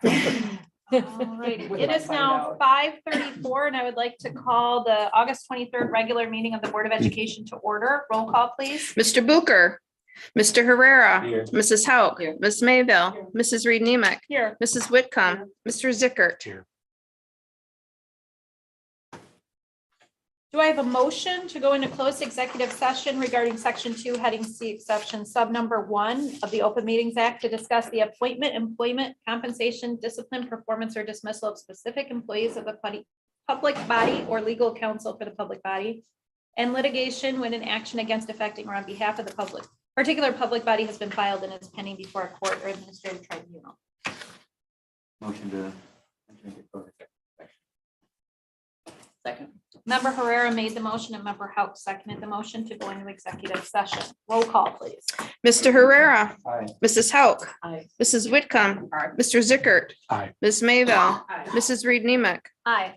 All righty. It is now 5:34, and I would like to call the August 23rd regular meeting of the Board of Education to order. Roll call, please. Mr. Booker, Mr. Herrera, Here. Mrs. Hauk, Here. Ms. Mayville, Mrs. Reed Nemick, Here. Mrs. Whitcomb, Mr. Zickert. Here. Do I have a motion to go into closed executive session regarding section 2, heading C, exception sub number 1 of the Open Meetings Act to discuss the appointment, employment, compensation, discipline, performance, or dismissal of specific employees of the public body or legal counsel for the public body, and litigation when an action against, affecting, or on behalf of the particular public body has been filed and is pending before a court or administrative tribunal. Motion to enter into closed executive session. Second. Member Herrera made the motion and Member Hauk seconded the motion to go into executive session. Roll call, please. Mr. Herrera, Aye. Mrs. Hauk, Aye. Mrs. Whitcomb, Aye. Mr. Zickert, Aye. Ms. Mayville, Aye. Mrs. Reed Nemick. Aye.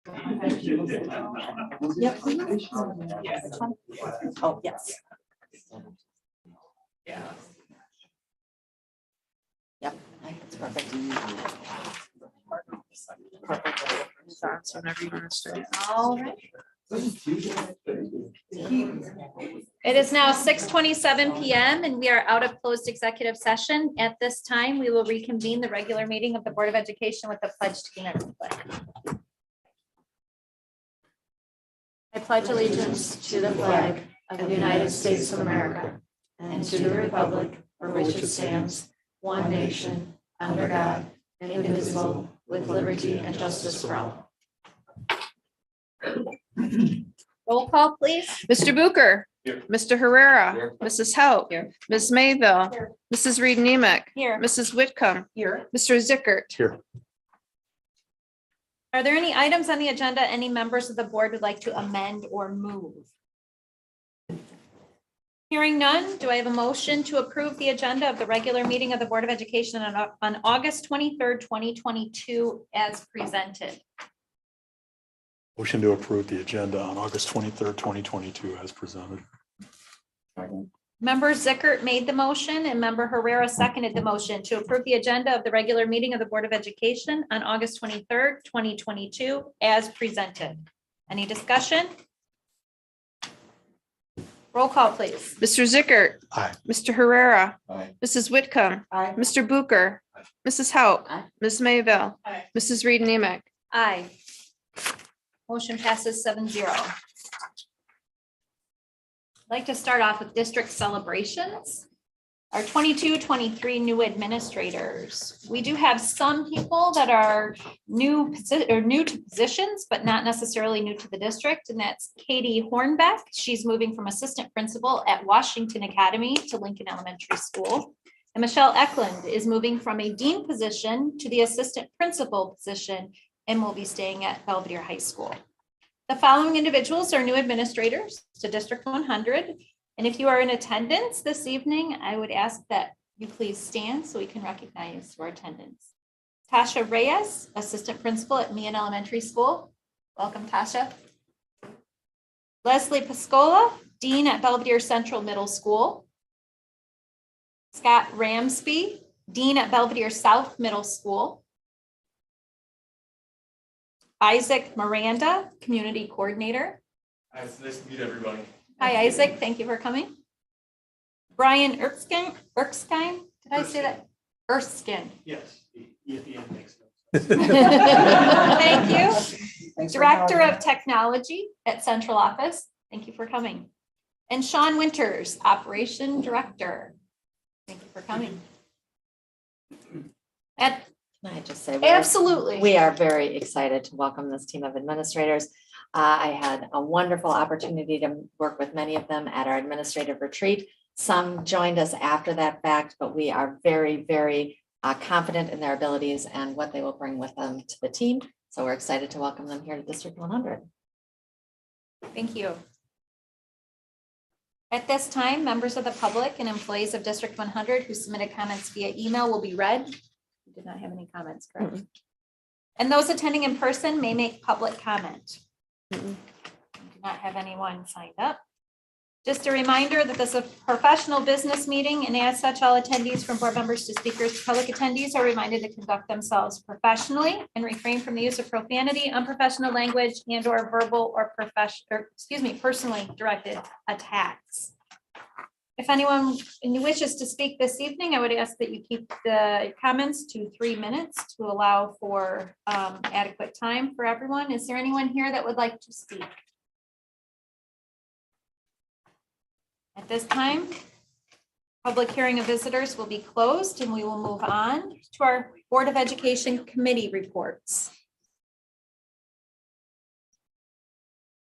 Yep. Oh, yes. Yep, that's perfect. Thoughts whenever you want to start. All right. It is now 6:27 PM and we are out of closed executive session. At this time, we will reconvene the regular meeting of the Board of Education with the pledge to the United States. I pledge allegiance to the flag of the United States of America and to the republic for which it stands, one nation, under God, indivisible, with liberty and justice for all. Roll call, please. Mr. Booker. Here. Mr. Herrera. Here. Mrs. Hauk. Here. Ms. Mayville. Here. Mrs. Reed Nemick. Here. Mrs. Whitcomb. Here. Mr. Zickert. Here. Are there any items on the agenda any members of the board would like to amend or move? Hearing none, do I have a motion to approve the agenda of the regular meeting of the Board of Education on August 23rd, 2022 as presented? Motion to approve the agenda on August 23rd, 2022 as presented. Member Zickert made the motion and member Herrera seconded the motion to approve the agenda of the regular meeting of the Board of Education on August 23rd, 2022 as presented. Any discussion? Roll call, please. Mr. Zickert. Aye. Mr. Herrera. Aye. Mrs. Whitcomb. Aye. Mr. Booker. Mrs. Hauk. Aye. Ms. Mayville. Aye. Mrs. Reed Nemick. Aye. Motion passes 7-0. I'd like to start off with district celebrations. Our 22-23 new administrators. We do have some people that are new to positions, but not necessarily new to the district, and that's Katie Hornbeck. She's moving from assistant principal at Washington Academy to Lincoln Elementary School. And Michelle Eklund is moving from a dean position to the assistant principal position and will be staying at Belvedere High School. The following individuals are new administrators to District 100. And if you are in attendance this evening, I would ask that you please stand so we can recognize your attendance. Tasha Reyes, assistant principal at Meehan Elementary School. Welcome, Tasha. Leslie Pascola, dean at Belvedere Central Middle School. Scott Ramsby, dean at Belvedere South Middle School. Isaac Miranda, community coordinator. Hi, it's nice to meet everybody. Hi, Isaac. Thank you for coming. Brian Erskine, did I say that? Erskine. Yes, the E at the end makes sense. Thank you. Director of Technology at Central Office. Thank you for coming. And Sean Winters, Operation Director. Thank you for coming. Can I just say? Absolutely. We are very excited to welcome this team of administrators. I had a wonderful opportunity to work with many of them at our administrative retreat. Some joined us after that fact, but we are very, very confident in their abilities and what they will bring with them to the team. So we're excited to welcome them here to District 100. Thank you. At this time, members of the public and employees of District 100 who submitted comments via email will be read. We did not have any comments, correct? And those attending in person may make public comment. We do not have anyone signed up. Just a reminder that this is a professional business meeting, and as such, all attendees from board members to speakers to public attendees are reminded to conduct themselves professionally and refrain from the use of profanity, unprofessional language, and or verbal or personally directed attacks. If anyone wishes to speak this evening, I would ask that you keep the comments to 3 minutes to allow for adequate time for everyone. Is there anyone here that would like to speak? At this time, public hearing of visitors will be closed and we will move on to our Board of Education committee reports.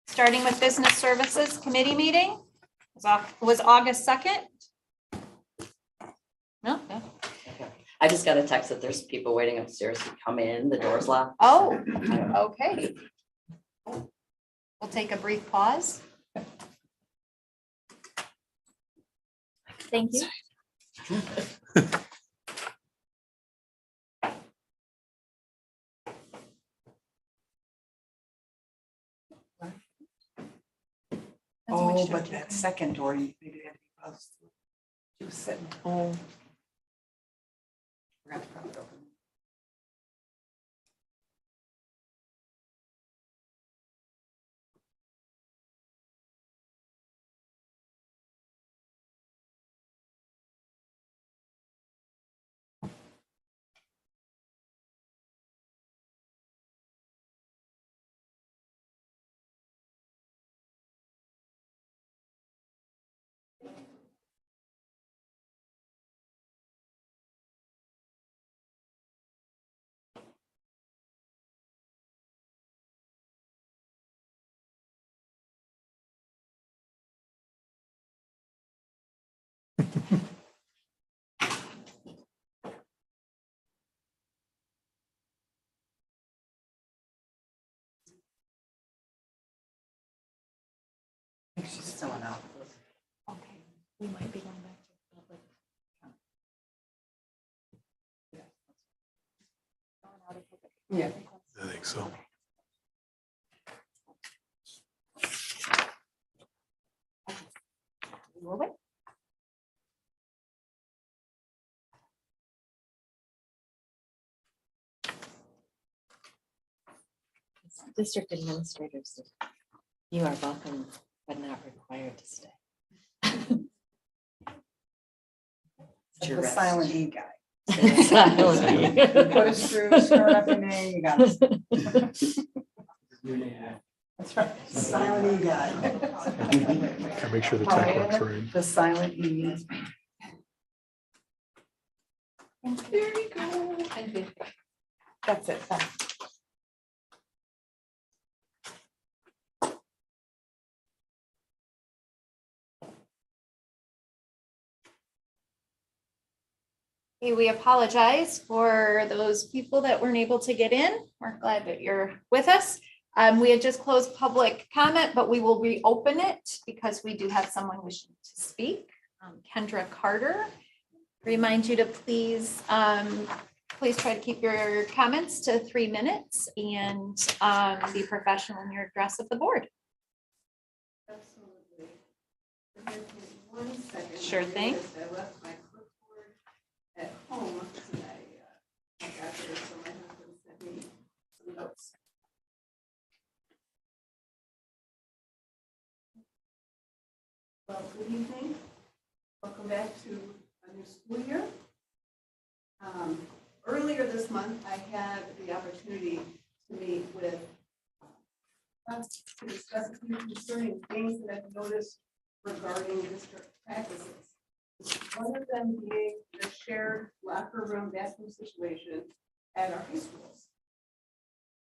Starting with Business Services Committee meeting was August 2nd. No. I just got a text that there's people waiting upstairs to come in, the door's locked. Oh, okay. We'll take a brief pause. Thank you. Oh, but that second door, maybe they had to be buzzed. She was sitting. Oh. Forgot to prop it open. I think she's still out. Okay, we might be going back to public. Yeah. I think so. Will we? District administrators, you are welcome, but not required to stay. The silent E guy. Silent You put us through, start up your name, you got us. That's right, silent E guy. Can make sure the tech works right. The silent E. There you go. Thank you. That's it. Okay, we apologize for those people that weren't able to get in. We're glad that you're with us. We had just closed public comment, but we will reopen it because we do have someone wishing to speak. Kendra Carter. Remind you to please try to keep your comments to 3 minutes and be professional in your address of the board. Absolutely. Forgive me 1 second. Sure thing. I left my clipboard at home and I got there, so my husband sent me some notes. Well, good evening. Welcome back to a new school year. Earlier this month, I had the opportunity to meet with to discuss a few concerning things that I've noticed regarding district practices. One of them being the shared locker room bathroom situation at our high schools.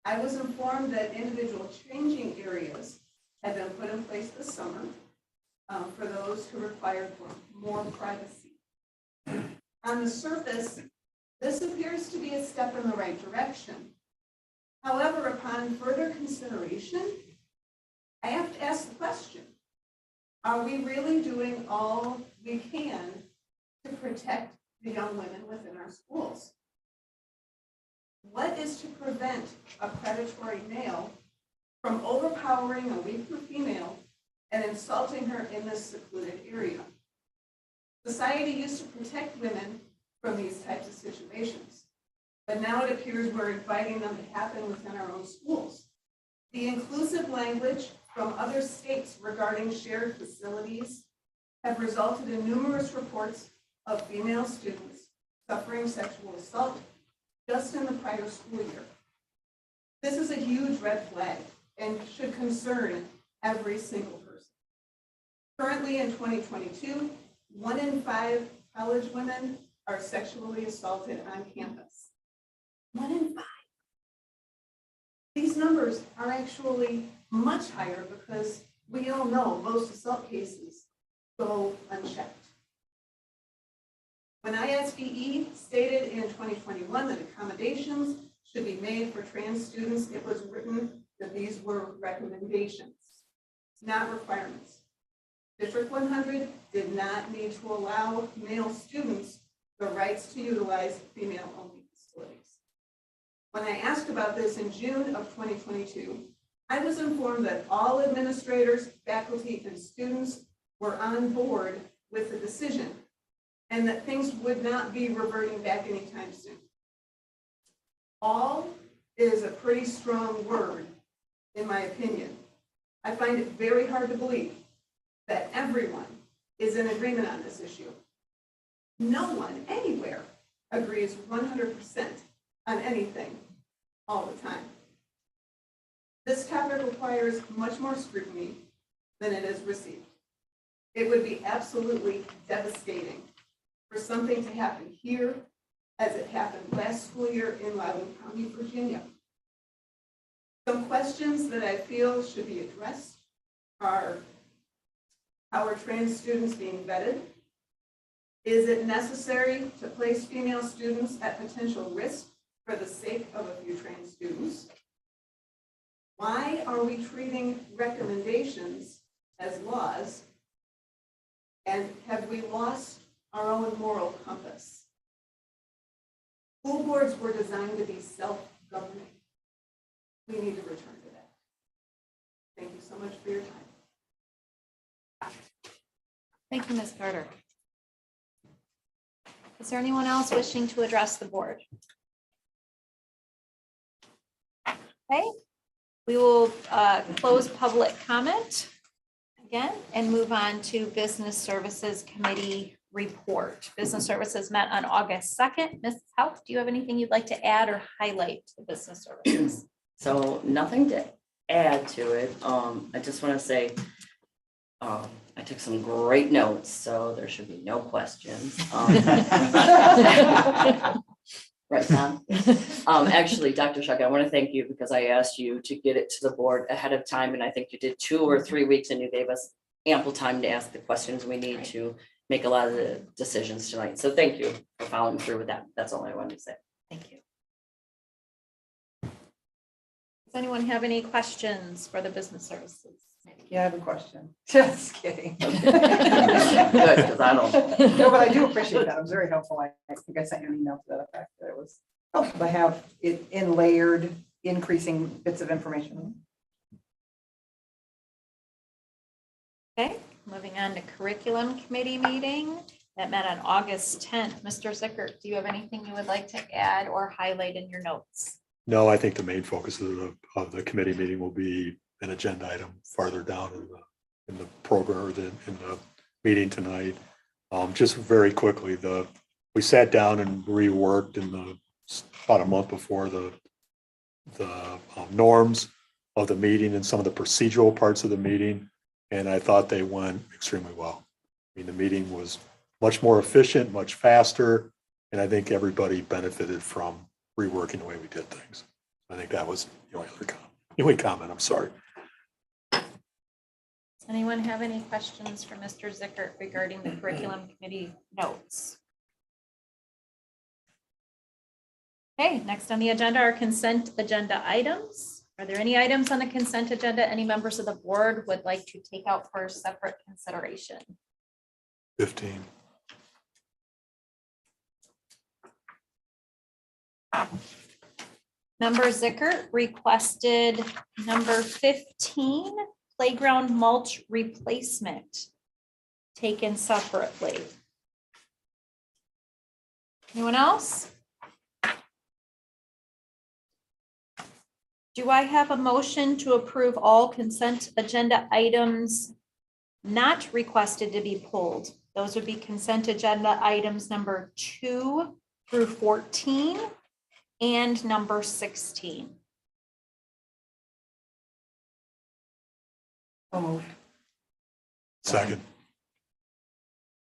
I was informed that individual changing areas have been put in place this summer for those who require more privacy. On the surface, this appears to be a step in the right direction. However, upon further consideration, I have to ask the question, are we really doing all we can to protect the young women within our schools? What is to prevent a predatory male from overpowering a weaker female and insulting her in this secluded area? Society used to protect women from these types of situations, but now it appears we're inviting them to happen within our own schools. The inclusive language from other states regarding shared facilities have resulted in numerous reports of female students suffering sexual assault just in the prior school year. This is a huge red flag and should concern every single person. Currently in 2022, 1 in 5 college women are sexually assaulted on campus. 1 in 5. These numbers are actually much higher because we all know most assault cases go unchecked. When ISBE stated in 2021 that accommodations should be made for trans students, it was written that these were recommendations, not requirements. District 100 did not need to allow male students the rights to utilize female-only facilities. When I asked about this in June of 2022, I was informed that all administrators, faculty, and students were on board with the decision and that things would not be reverting back anytime soon. All is a pretty strong word, in my opinion. I find it very hard to believe that everyone is in agreement on this issue. No one anywhere agrees 100% on anything all the time. This topic requires much more scrutiny than it is received. It would be absolutely devastating for something to happen here as it happened last school year in Loudoun County, Virginia. Some questions that I feel should be addressed are, how are trans students being vetted? Is it necessary to place female students at potential risk for the sake of a few trans students? Why are we treating recommendations as laws? And have we lost our own moral compass? School boards were designed to be self-governing. We need to return to that. Thank you so much for your time. Thank you, Ms. Carter. Is there anyone else wishing to address the board? Okay, we will close public comment again and move on to Business Services Committee report. Business Services met on August 2nd. Ms. House, do you have anything you'd like to add or highlight to Business Services? So nothing to add to it. I just want to say, I took some great notes, so there should be no questions. Right, Tom? Actually, Dr. Shuck, I want to thank you because I asked you to get it to the board ahead of time, and I think you did 2 or 3 weeks, and you gave us ample time to ask the questions we need to make a lot of the decisions tonight. So thank you for following through with that. That's all I wanted to say. Thank you. Does anyone have any questions for the Business Services? Yeah, I have a question. Just kidding. Good, because I don't. No, but I do appreciate that. It was very helpful. I think I sent you an email to that effect that it was helpful to have it in layered, increasing bits of information. Okay, moving on to Curriculum Committee meeting that met on August 10th. Mr. Zickert, do you have anything you would like to add or highlight in your notes? No, I think the main focus of the committee meeting will be an agenda item farther down in the program or in the meeting tonight. Just very quickly, we sat down and reworked about a month before the norms of the meeting and some of the procedural parts of the meeting, and I thought they went extremely well. I mean, the meeting was much more efficient, much faster, and I think everybody benefited from reworking the way we did things. I think that was the only comment. I'm sorry. Does anyone have any questions for Mr. Zickert regarding the Curriculum Committee notes? Okay, next on the agenda are consent agenda items. Are there any items on the consent agenda any members of the board would like to take out for separate consideration? 15. Member Zickert requested number 15, playground mulch replacement, taken separately. Anyone else? Do I have a motion to approve all consent agenda items not requested to be pulled? Those would be consent agenda items number 2 through 14 and number 16. So moved. Second.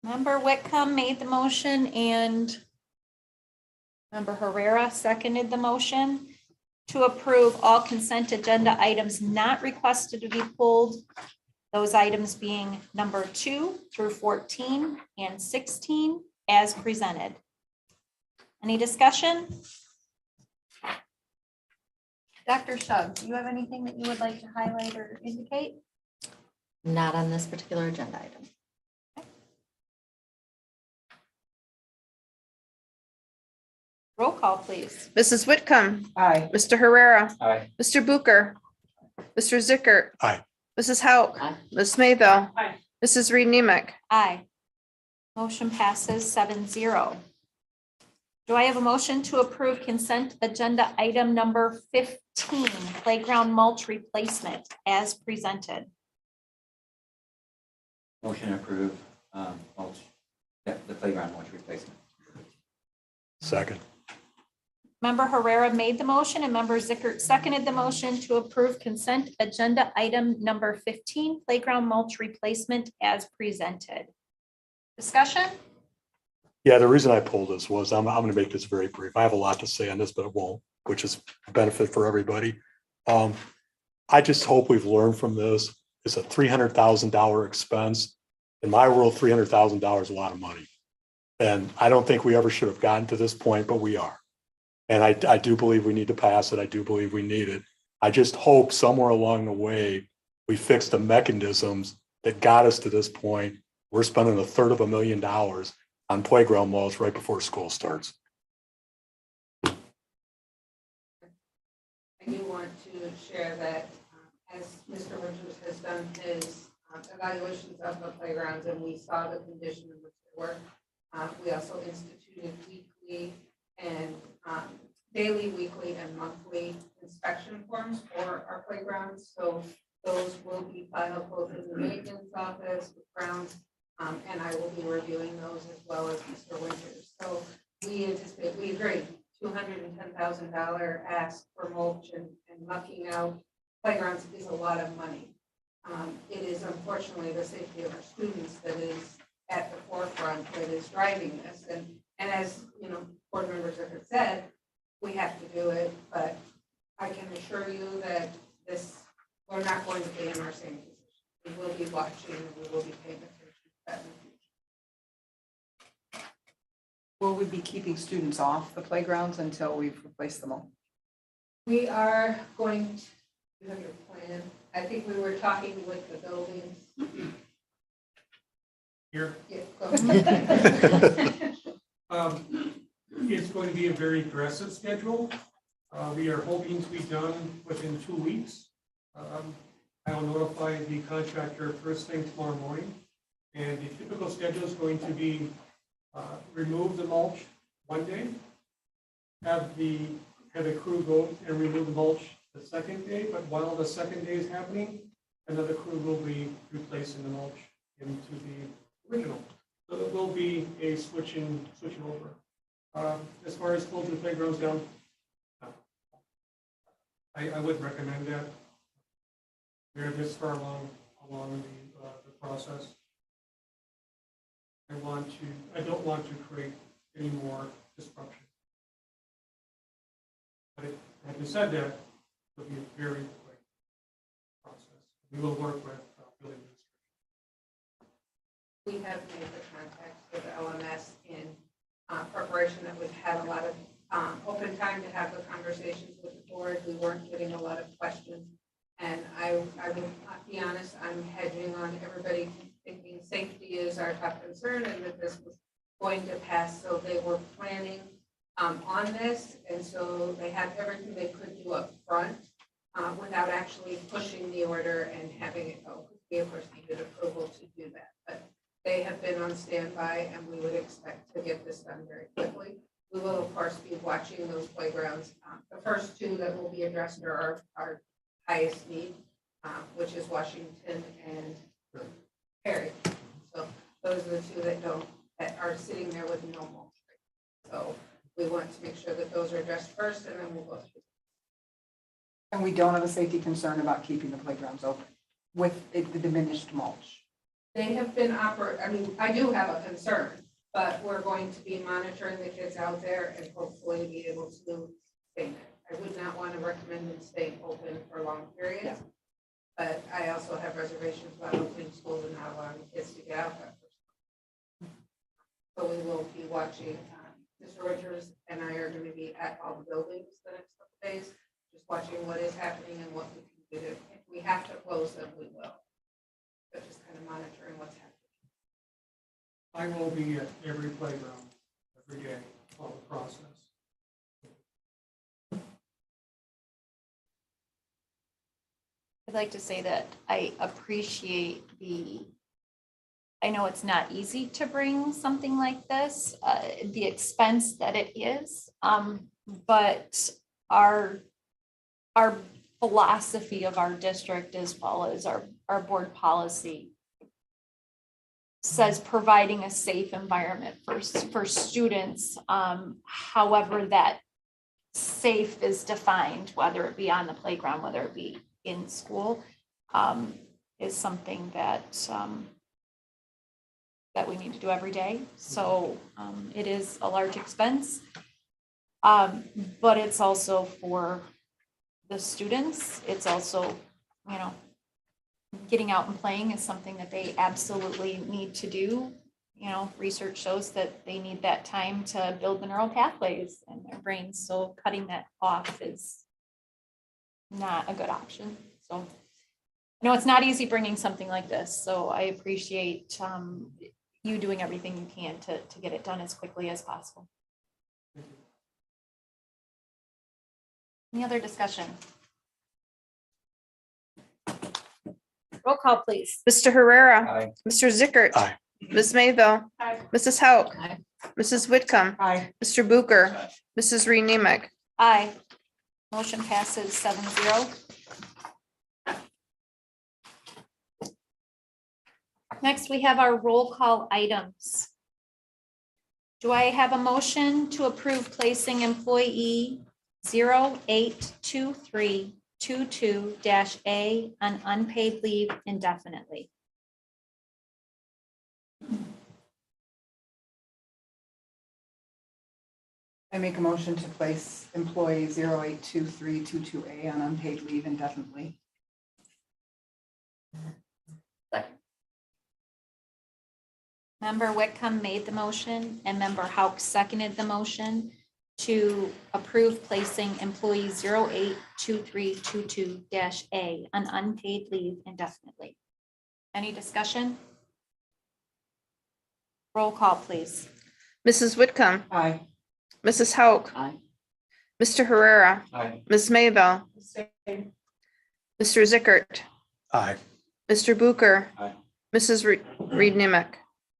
Member Whitcomb made the motion and Member Herrera seconded the motion to approve all consent agenda items not requested to be pulled. Those items being number 2 through 14 and 16 as presented. Any discussion? Dr. Shug, do you have anything that you would like to highlight or indicate? Not on this particular agenda item. Roll call, please. Mrs. Whitcomb, Aye. Mr. Herrera, Aye. Mr. Bucher, Mr. Zickert. Aye. Mrs. Hauk. Aye. Ms. Mayville. Aye. Mrs. Reed Nemec. Aye. Motion passes 7-0. Do I have a motion to approve consent agenda item number 15, playground mulch replacement as presented? Motion to approve, mulch, yeah, the playground mulch replacement. Second. Member Herrera made the motion and member Zickert seconded the motion to approve consent agenda item number 15, playground mulch replacement as presented. Discussion? Yeah, the reason I pulled this was I'm going to make this very brief. I have a lot to say on this, but it won't, which is a benefit for everybody. I just hope we've learned from this. It's a $300,000 expense. In my world, $300,000 is a lot of money. And I don't think we ever should have gotten to this point, but we are. And I do believe we need to pass it. I do believe we need it. I just hope somewhere along the way, we fix the mechanisms that got us to this point. We're spending $350,000 on playground mulch right before school starts. I do want to share that as Mr. Winters has done his evaluations of the playgrounds and we saw the condition in which they were, we also instituted weekly and daily, weekly, and monthly inspection forms for our playgrounds. So those will be filed both in the maintenance office, with grounds, and I will be reviewing those as well as Mr. Winters. So we anticipate, we agree, $210,000 ask for mulch and mucking out playgrounds is a lot of money. It is unfortunately the safety of our students that is at the forefront that is driving this. And as you know, board members have said, we have to do it, but I can assure you that we're not going to be in our same position. We will be watching and we will be paying attention to that in the future. Will we be keeping students off the playgrounds until we've replaced them all? We are going to, you have your plan. I think we were talking with the buildings. Here, Yeah, go ahead. it's going to be a very aggressive schedule. We are hoping to be done within 2 weeks. I will notify the contractor first thing tomorrow morning. And the typical schedule is going to be remove the mulch one day, have a crew go and remove the mulch the second day, but while the second day is happening, another crew will be replacing the mulch into the original. So it will be a switching over. As far as closing the playgrounds down, I would recommend that. We're this far along the process. I don't want to create any more disruption. But having said that, it'll be a very quick process. We will work with building administration. We have made the contacts with LMS in preparation that we've had a lot of open time to have the conversations with the board. We weren't getting a lot of questions. And I will be honest, I'm hedging on everybody thinking safety is our top concern and that this was going to pass. So they were planning on this. And so they had everything they could do up front without actually pushing the order and having it go. We, of course, needed approval to do that. But they have been on standby and we would expect to get this done very quickly. We will, of course, be watching those playgrounds. The first two that will be addressed are our highest need, which is Washington and Perry. So those are the two that are sitting there with no mulch. So we want to make sure that those are addressed first and then we'll go through. And we don't have a safety concern about keeping the playgrounds open with the diminished mulch. They have been I do have a concern, but we're going to be monitoring the kids out there and hopefully be able to stay there. I would not want to recommend them staying open for long periods. Yeah. But I also have reservations about opening schools and not allowing kids to get out there. So we will be watching. Mr. Winters and I are going to be at all the buildings the next couple of days, just watching what is happening and what we can do. If we have to close them, we will. But just kind of monitoring what's happening. I will be at every playground every day of the process. I'd like to say that I appreciate I know it's not easy to bring something like this, the expense that it is. But our philosophy of our district, as well as our board policy, says providing a safe environment for students. However, that safe is defined, whether it be on the playground, whether it be in school, is something that we need to do every day. So it is a large expense, but it's also for the students. It's also, getting out and playing is something that they absolutely need to do. Research shows that they need that time to build the neural pathways in their brains. So cutting that off is not a good option. So it's not easy bringing something like this. So I appreciate you doing everything you can to get it done as quickly as possible. Any other discussion? Roll call, please. Mr. Herrera. Aye. Mr. Zickert. Aye. Ms. Mayville. Aye. Mrs. Hauk. Aye. Mrs. Whitcomb. Aye. Mr. Booker. Mrs. Reed Nemick. Aye. Motion passes 7-0. Next, we have our roll call items. Do I have a motion to approve placing employee 082322-A on unpaid leave indefinitely? I make a motion to place employee 082322A on unpaid leave indefinitely. Second. Member Whitcomb made the motion and Member Hauk seconded the motion to approve placing employee 082322-A on unpaid leave indefinitely. Any discussion? Roll call, please. Mrs. Whitcomb. Aye. Mrs. Hauk. Aye. Mr. Herrera. Aye. Ms. Mayville. Same. Mr. Zickert. Aye. Mr. Booker. Aye. Mrs. Reed Nemick.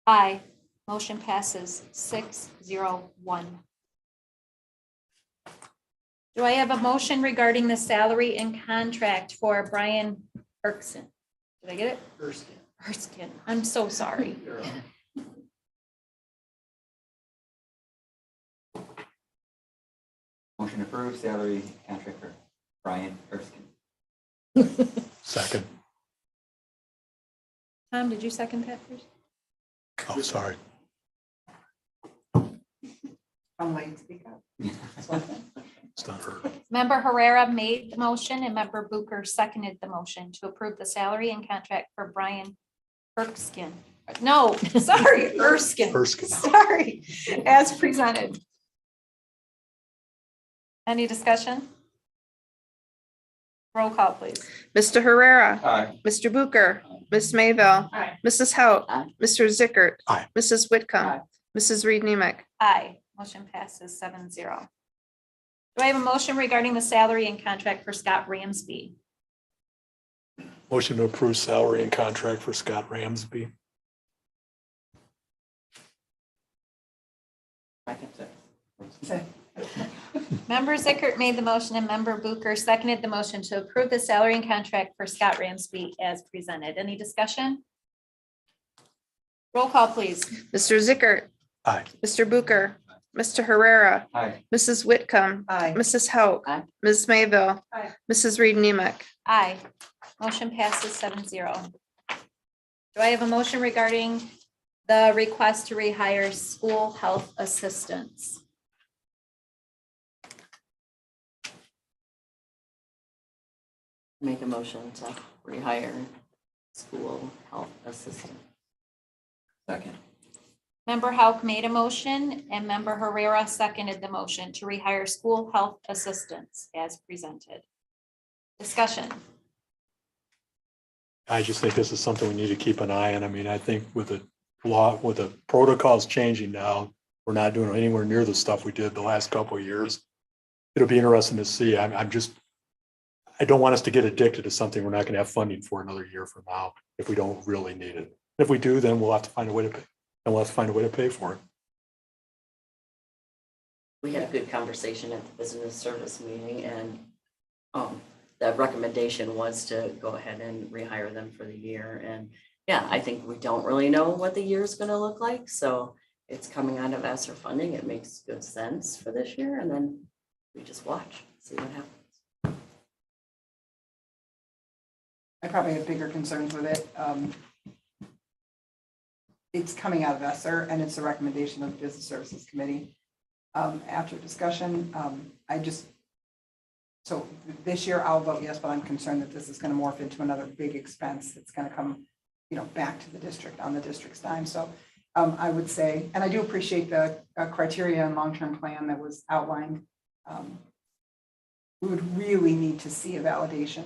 Aye. Motion passes 6-0-1. Do I have a motion regarding the salary and contract for Brian Erskine? Did I get it? Erskine. I'm so sorry. Motion approved, salary contract for Brian Erskine. Second. Tom, did you second that first? Oh, sorry. I'm late to speak up. It's not her. Member Herrera made the motion and Member Booker seconded the motion to approve the salary and contract for Brian Erskine. No, sorry, Erskine. Erskine. Sorry, as presented. Any discussion? Roll call, please. Mr. Herrera. Aye. Mr. Booker. Ms. Mayville. Aye. Mrs. Hauk. Aye. Mr. Zickert. Aye. Mrs. Whitcomb. Aye. Mrs. Reed Nemick. Aye. Motion passes 7-0. Do I have a motion regarding the salary and contract for Scott Ramsby? Motion to approve salary and contract for Scott Ramsby. Second. Member Zickert made the motion and Member Booker seconded the motion to approve the salary and contract for Scott Ramsby as presented. Any discussion? Roll call, please. Mr. Zickert. Aye. Mr. Booker. Mr. Herrera. Aye. Mrs. Whitcomb. Aye. Mrs. Hauk. Aye. Ms. Mayville. Aye. Mrs. Reed Nemick. Aye. Motion passes 7-0. Do I have a motion regarding the request to rehire school health assistants? Make a motion to rehire school health assistant. Second. Member Hauk made a motion and Member Herrera seconded the motion to rehire school health assistants as presented. Discussion. I just think this is something we need to keep an eye on. I mean, I think with the law, with the protocols changing now, we're not doing anywhere near the stuff we did the last couple of years. It'll be interesting to see. I don't want us to get addicted to something we're not going to have funding for another year from now if we don't really need it. If we do, then we'll have to find a way to pay, and we'll have to find a way to pay for it. We had a good conversation at the business service meeting, and the recommendation was to go ahead and rehire them for the year. And yeah, I think we don't really know what the year is going to look like. So it's coming out of ESSER funding. It makes good sense for this year. And then we just watch, see what happens. I probably have bigger concerns with it. It's coming out of ESSER and it's a recommendation of the Business Services Committee. After discussion, so this year I'll vote yes, but I'm concerned that this is going to morph into another big expense that's going to come, back to the district on the district's dime. So I would say, and I do appreciate the criteria and long-term plan that was outlined. We would really need to see a validation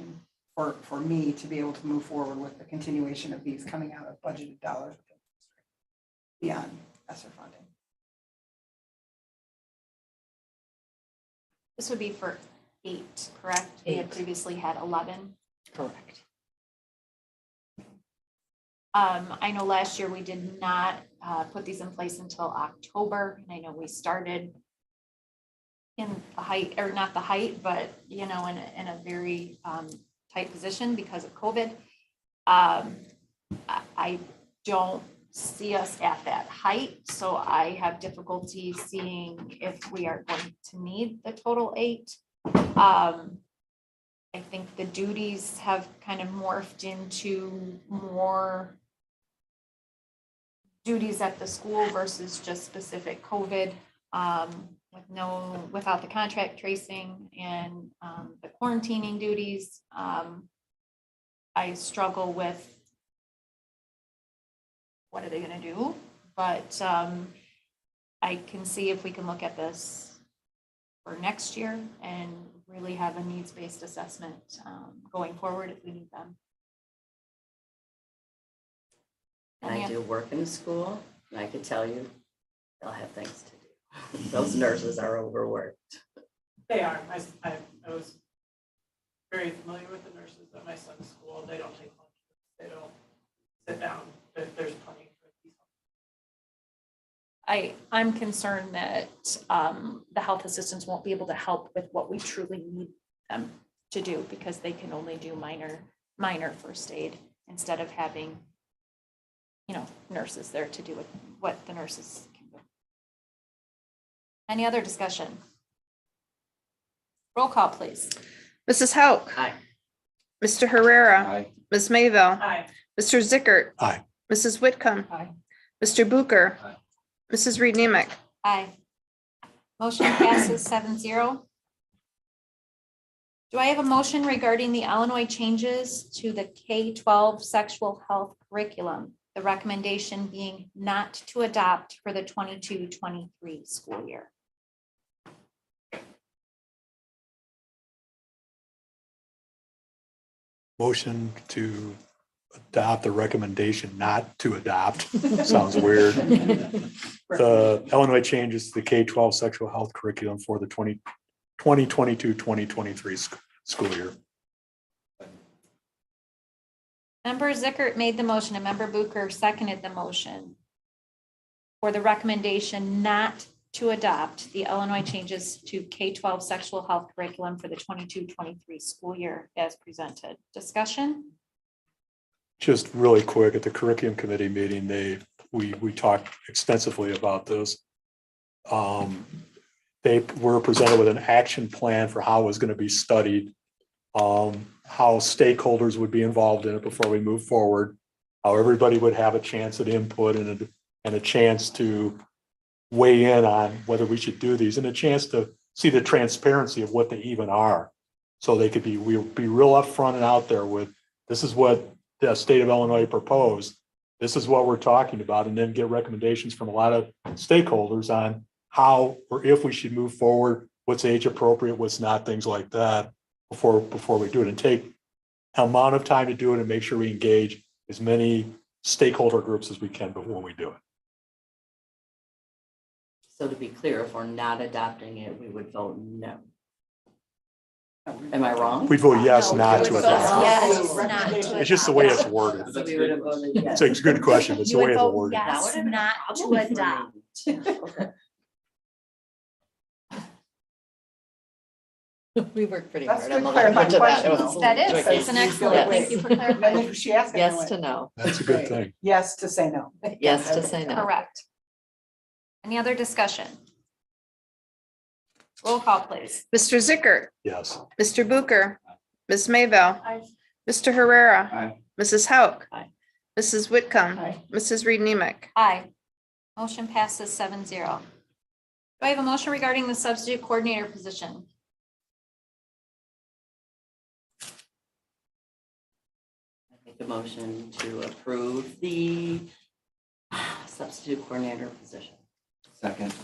for me to be able to move forward with the continuation of these coming out of budgeted dollars beyond ESSER funding. This would be for 8, correct? We had previously had 11. Correct. I know last year we did not put these in place until October, and I know we started in the height, or not the height, but in a very tight position because of COVID. I don't see us at that height, so I have difficulty seeing if we are going to need the total 8. I think the duties have kind of morphed into more duties at the school versus just specific COVID, without the contact tracing and the quarantining duties. I struggle with what are they going to do, but I can see if we can look at this for next year and really have a needs-based assessment going forward if we need them. And I do work in the school, and I can tell you, they'll have things to do. Those nurses are overworked. They are. I was very familiar with the nurses at my son's school. They don't take lunch. They don't sit down. There's plenty for these. I'm concerned that the health assistants won't be able to help with what we truly need them to do because they can only do minor first aid instead of having nurses there to do what the nurses can do. Any other discussion? Roll call, please. Mrs. Hauk. Aye. Mr. Herrera. Aye. Ms. Mayville. Aye. Mr. Zickert. Aye. Mrs. Whitcomb. Aye. Mr. Bucher. Aye. Mrs. Reed Nemick. Aye. Motion passes 7-0. Do I have a motion regarding the Illinois changes to the K-12 sexual health curriculum? The recommendation being not to adopt for the 22-23 school year. Motion to adopt the recommendation not to adopt. Sounds weird. The Illinois changes to the K-12 sexual health curriculum for the 2022-2023 school year. Member Zickert made the motion and Member Bucher seconded the motion for the recommendation not to adopt the Illinois changes to K-12 sexual health curriculum for the 22-23 school year as presented. Discussion? Just really quick, at the curriculum committee meeting, we talked extensively about this. They were presented with an action plan for how it was going to be studied, how stakeholders would be involved in it before we move forward, how everybody would have a chance at input and a chance to weigh in on whether we should do these and a chance to see the transparency of what they even are. So we'll be real upfront and out there with, this is what the state of Illinois proposed. This is what we're talking about, and then get recommendations from a lot of stakeholders on how or if we should move forward, what's age appropriate, what's not, things like that before we do it, and take an amount of time to do it and make sure we engage as many stakeholder groups as we can before we do it. So to be clear, if we're not adopting it, we would vote no. Am I wrong? We'd vote yes, No, not you to would adopt. vote yes, not to It's just the way adopt. it's worded. So we would have voted yes. It's a good question, but it's You the would way it's vote worded. That yes, would have been a not to problem for me. adopt. Okay. We worked pretty That's hard a on the good clarifying language of that. It question, was though. That is, tricky. it's an excellent, thank you for And clarifying. then she asked. Yes to no. That's a good thing. Yes to say no. Yes to say no. Correct. Any other discussion? Roll call, please. Mr. Zickert, Yes. Mr. Booker, Ms. Mayville, Aye. Mr. Herrera, Aye. Mrs. Hauk, Aye. Mrs. Whitcomb, Aye. Mrs. Reed Nemick. Aye. Motion passes 7-0. Do I have a motion regarding the substitute coordinator position? I make a motion to approve the substitute coordinator position. Second.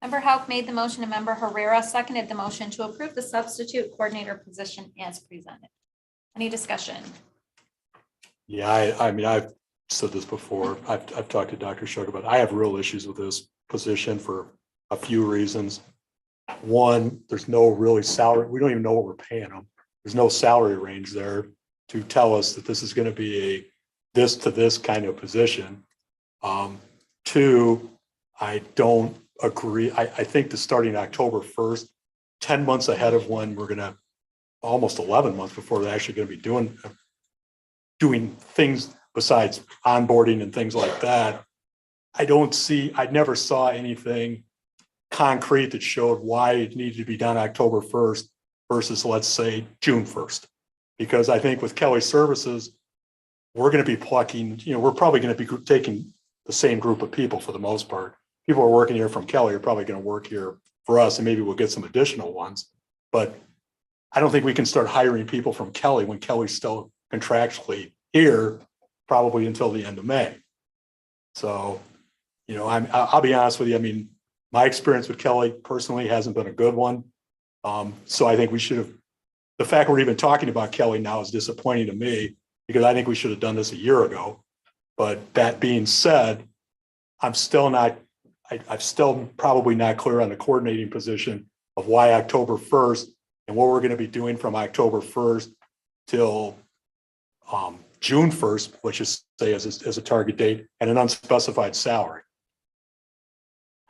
Member Hauk made the motion and Member Herrera seconded the motion to approve the substitute coordinator position as presented. Any discussion? Yeah, I mean, I've said this before. I've talked to Dr. Shug about it. I have real issues with this position for a few reasons. One, there's no really salary. We don't even know what we're paying them. There's no salary range there to tell us that this is going to be a this to this kind of position. Two, I don't agree. I think that starting October 1st, 10 months ahead of when we're going to, almost 11 months before they're actually going to be doing things besides onboarding and things like that. I never saw anything concrete that showed why it needed to be done October 1st versus, let's say, June 1st. Because I think with Kelly Services, we're going to be plucking, we're probably going to be taking the same group of people for the most part. People who are working here from Kelly are probably going to work here for us, and maybe we'll get some additional ones. But I don't think we can start hiring people from Kelly when Kelly's still contractually here, probably until the end of May. So, I'll be honest with you. I mean, my experience with Kelly personally hasn't been a good one. So I think we should have, the fact we're even talking about Kelly now is disappointing to me because I think we should have done this a year ago. But that being said, I'm still probably not clear on the coordinating position of why October 1st and what we're going to be doing from October 1st till June 1st, which is say as a target date and an unspecified salary.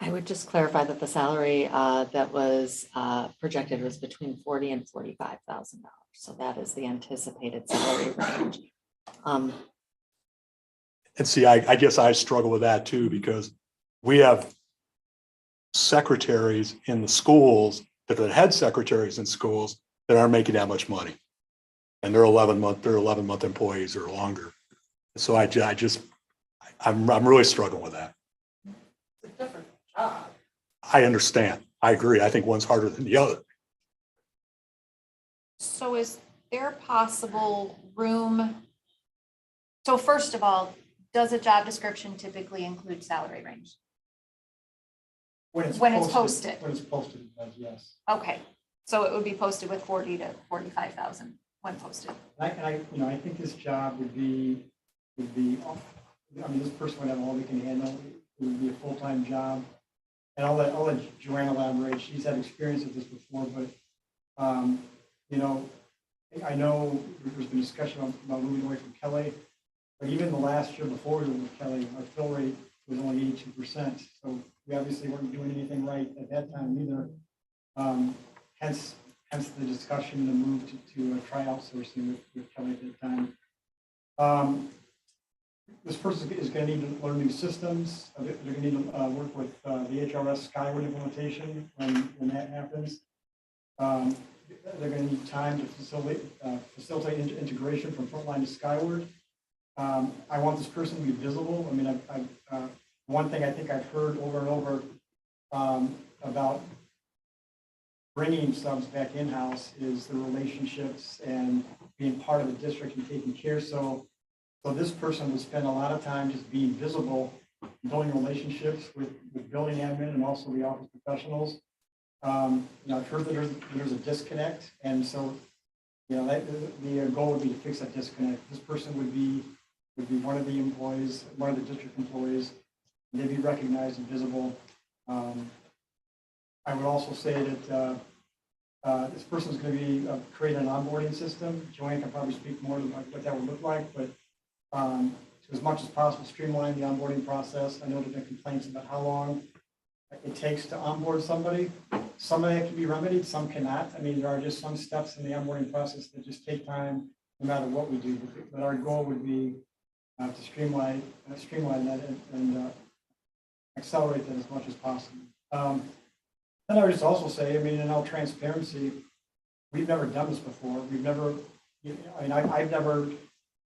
I would just clarify that the salary that was projected was between $40,000 and $45,000. So that is the anticipated salary range. And see, I guess I struggle with that too, because we have secretaries in the schools that are head secretaries in schools that aren't making that much money. And they're 11-month employees or longer. So I'm really struggling with that. It's a different job. I understand. I agree. I think one's harder than the other. So is there possible room? So first of all, does a job description typically include salary range? When it's posted. When it's posted, it does, yes. Okay, so it would be posted with 40 to 45,000 when posted. I think this job would be, this person would have all they can handle. It would be a full-time job. And I'll let Joanne elaborate. She's had experience with this before, but, I know there's been discussion about moving away from Kelly, but even the last year before we were with Kelly, our fill rate was only 82%. So we obviously weren't doing anything right at that time either. Hence the discussion and the move to try outsourcing with Kelly at that time. This person is going to need to learn new systems. They're going to need to work with the HRS Skyward implementation when that happens. They're going to need time to facilitate integration from frontline to Skyward. I want this person to be visible. I mean, one thing I think I've heard over and over about bringing subs back in-house is the relationships and being part of the district and taking care. So this person would spend a lot of time just being visible, building relationships with building admin and also the office professionals. I've heard that there's a disconnect, and so the goal would be to fix that disconnect. This person would be one of the employees, one of the district employees. They'd be recognized and visible. I would also say that This person's going to be creating an onboarding system. Joanne can probably speak more to like what that would look like, but to as much as possible streamline the onboarding process. I know there have been complaints about how long it takes to onboard somebody. Some of it can be remedied, some cannot. I mean, there are just some steps in the onboarding process that just take time, no matter what we do. But our goal would be to streamline that and accelerate that as much as possible. And I would just also say, I mean, in all transparency, we've never done this before. We've never, I mean, I've never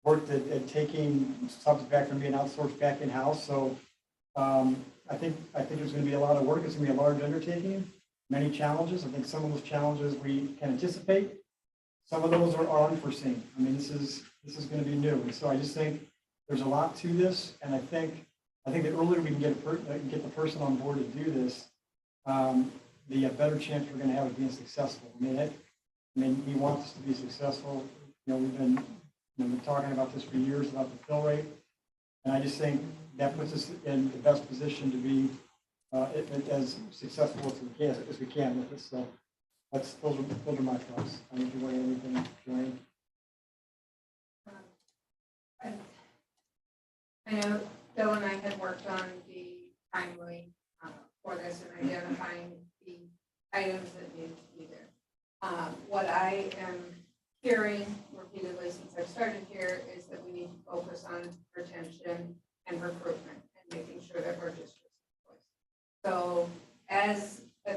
worked at taking subs back from being outsourced back in-house. So I think there's going to be a lot of work. It's going to be a large undertaking, many challenges. I think some of those challenges we can anticipate. Some of those are unforeseen. I mean, this is going to be new. And so I just think there's a lot to this. And I think the earlier we can get the person on board to do this, the better chance we're going to have of being successful. I mean, we want this to be successful. You know, we've been talking about this for years about the fill rate, and I just think that puts us in the best position to be as successful as we can with this. So those are my thoughts. I don't know if you want anything, Joanne. I know Bill and I had worked on the timeline for this and identifying the items that need to be there. What I am hearing repeatedly since I've started here is that we need to focus on retention and recruitment and making sure that we're districts in place. So as a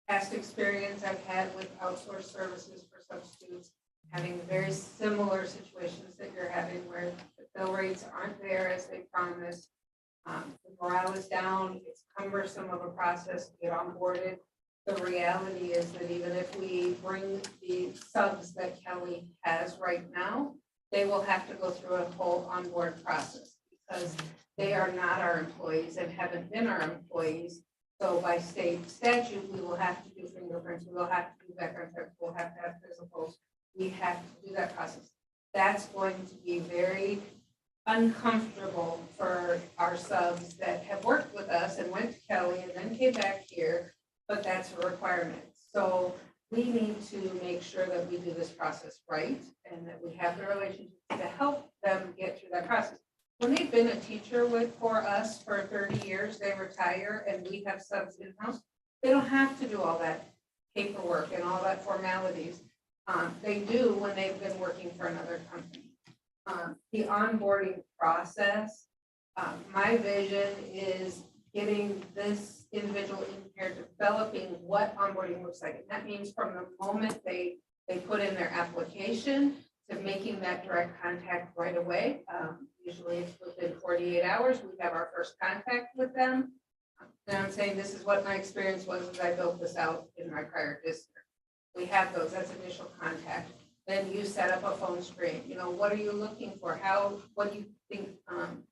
past experience I've had with outsourced services for substitutes, having very similar situations that you're having where the fill rates aren't there as they promised. The morale is down, it's cumbersome of a process to get onboarded. The reality is that even if we bring the subs that Kelly has right now, they will have to go through a whole onboard process because they are not our employees and haven't been our employees. So by state statute, we will have to do fingerprints, we will have to do background checks, we'll have to have physicals. We have to do that process. That's going to be very uncomfortable for our subs that have worked with us and went to Kelly and then came back here, but that's a requirement. So we need to make sure that we do this process right and that we have the relationships to help them get through that process. When they've been a teacher for us for 30 years, they retire and we have subs in-house, they don't have to do all that paperwork and all that formalities. They do when they've been working for another company. The onboarding process, my vision is getting this individual in here, developing what onboarding looks like. And that means from the moment they put in their application to making that direct contact right away. Usually it's within 48 hours, we have our first contact with them. And I'm saying this is what my experience was as I built this out in my prior district. We have those, that's initial contact. Then you set up a phone screen. You know, what are you looking for? What do you think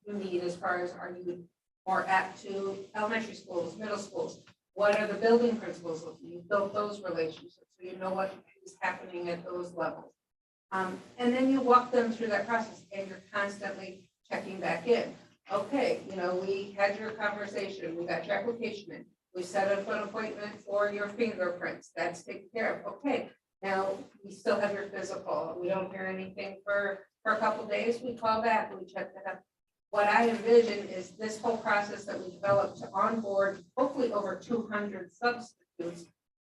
you need as far as are you more apt to elementary schools, middle schools? What are the building principals looking? You built those relationships so you know what is happening at those levels. And then you walk them through that process and you're constantly checking back in. Okay, you know, we had your conversation, we got your application in, we set up an appointment for your fingerprints, that's taken care of. Okay, now we still have your physical, we don't hear anything for a couple of days, we call back, we check that out. What I envision is this whole process that we developed to onboard hopefully over 200 substitutes,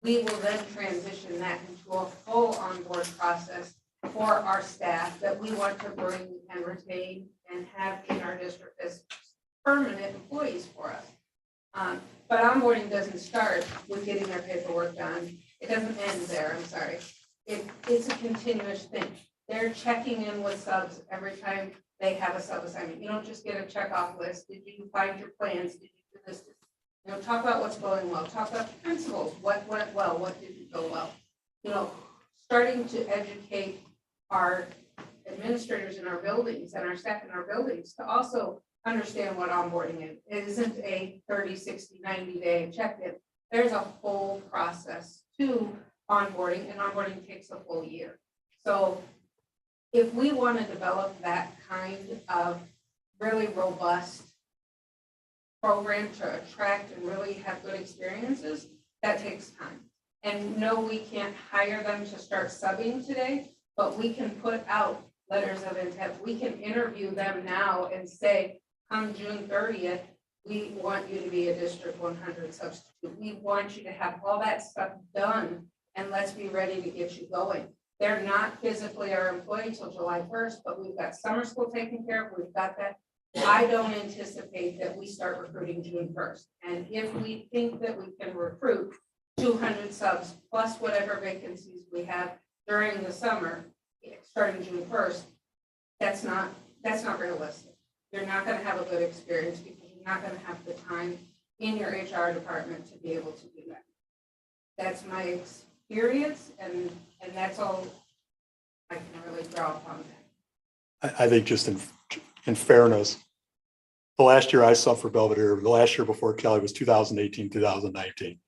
we will then transition that into a full onboard process for our staff that we want to bring and retain and have in our district as permanent employees for us. But onboarding doesn't start with getting their paperwork done. It doesn't end there, I'm sorry. It's a continuous thing. They're checking in with subs every time they have a sub assignment. You don't just get a check off list. Did you find your plans? Did you do this? You know, talk about what's going well. Talk about the principles. What went well? What didn't go well? You know, starting to educate our administrators in our buildings and our staff in our buildings to also understand what onboarding is. It isn't a 30, 60, 90-day check-in. There's a whole process to onboarding, and onboarding takes a full year. So if we want to develop that kind of really robust program to attract and really have good experiences, that takes time. And no, we can't hire them to start subbing today, but we can put out letters of intent. We can interview them now and say, come June 30th, we want you to be a District 100 substitute. We want you to have all that stuff done, and let's be ready to get you going. They're not physically our employee till July 1st, but we've got summer school taken care of. We've got that. I don't anticipate that we start recruiting June 1st. And if we think that we can recruit 200 subs plus whatever vacancies we have during the summer, starting June 1st, that's not realistic. You're not going to have a good experience because you're not going to have the time in your HR department to be able to do that. That's my experience, and that's all I can really draw upon that. I think just in fairness, the last year I subbed for Belvedere, the last year before Kelly was 2018, 2019.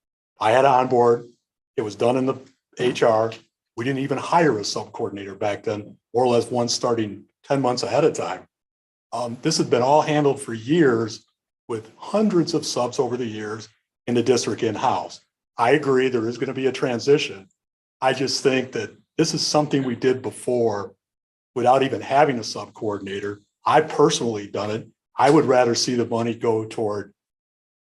I had on board, it was done in the HR. We didn't even hire a sub coordinator back then, more or less one starting 10 months ahead of time. This has been all handled for years with hundreds of subs over the years in the district in-house. I agree there is going to be a transition. I just think that this is something we did before without even having a sub coordinator. I personally done it. I would rather see the money go toward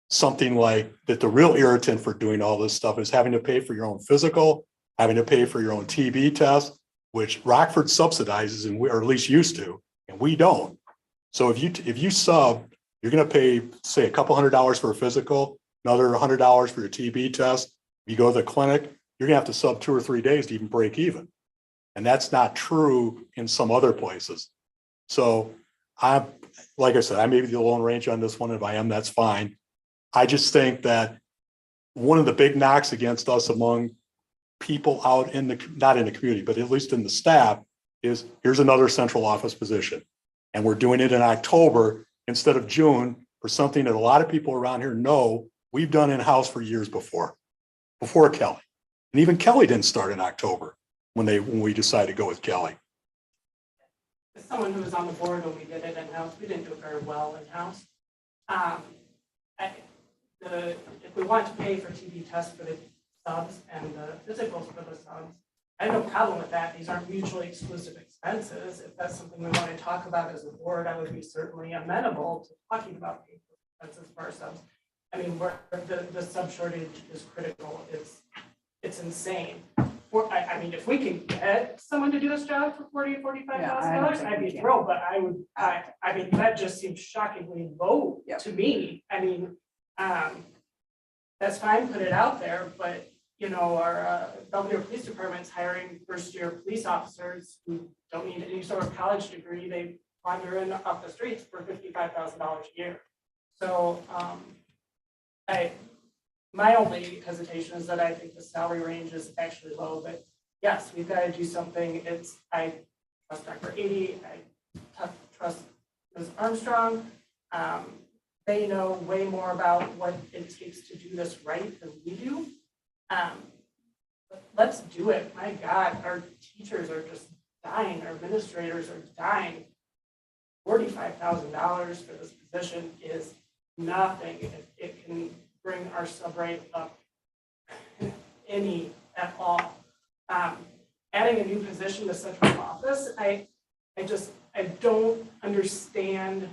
something like that. The real irritant for doing all this stuff is having to pay for your own physical, having to pay for your own TB test, which Rockford subsidizes, and we, or at least used to, and we don't. So if you sub, you're going to pay, say, a couple $100 for a physical, another $100 for your TB test. You go to the clinic, you're going to have to sub 2 or 3 days to even break even. And that's not true in some other places. So like I said, I may be the lone ranger on this one. If I am, that's fine. I just think that one of the big knocks against us among people out in the, not in the community, but at least in the staff, is here's another central office position. And we're doing it in October instead of June for something that a lot of people around here know we've done in-house for years before Kelly. And even Kelly didn't start in October when we decided to go with Kelly. As someone who was on the board when we did it in-house, we didn't do it very well in-house. If we want to pay for TB tests for the subs and the physicals for the subs, I have no problem with that. These aren't mutually exclusive expenses. If that's something we want to talk about as a board, I would be certainly amenable to talking about paying for expenses for our subs. I mean, the sub shortage is critical. It's insane. I mean, if we can get someone to do this job for $40,000 or $45,000, I'd be thrilled. But I mean, that just seems shockingly low to me. I mean, that's fine, put it out there, but you know, our Belvedere Police Department's hiring first-year police officers who don't need any sort of college degree. They wander in off the streets for $55,000 a year. So my only hesitation is that I think the salary range is actually low, but yes, we've got to do something. I trust Dr. Ady, I trust Ms. Armstrong. They know way more about what it takes to do this right than we do. But let's do it. My God, our teachers are just dying. Our administrators are dying. $45,000 for this position is nothing. It can bring our sub rate up any at all. Adding a new position to central office, I don't understand.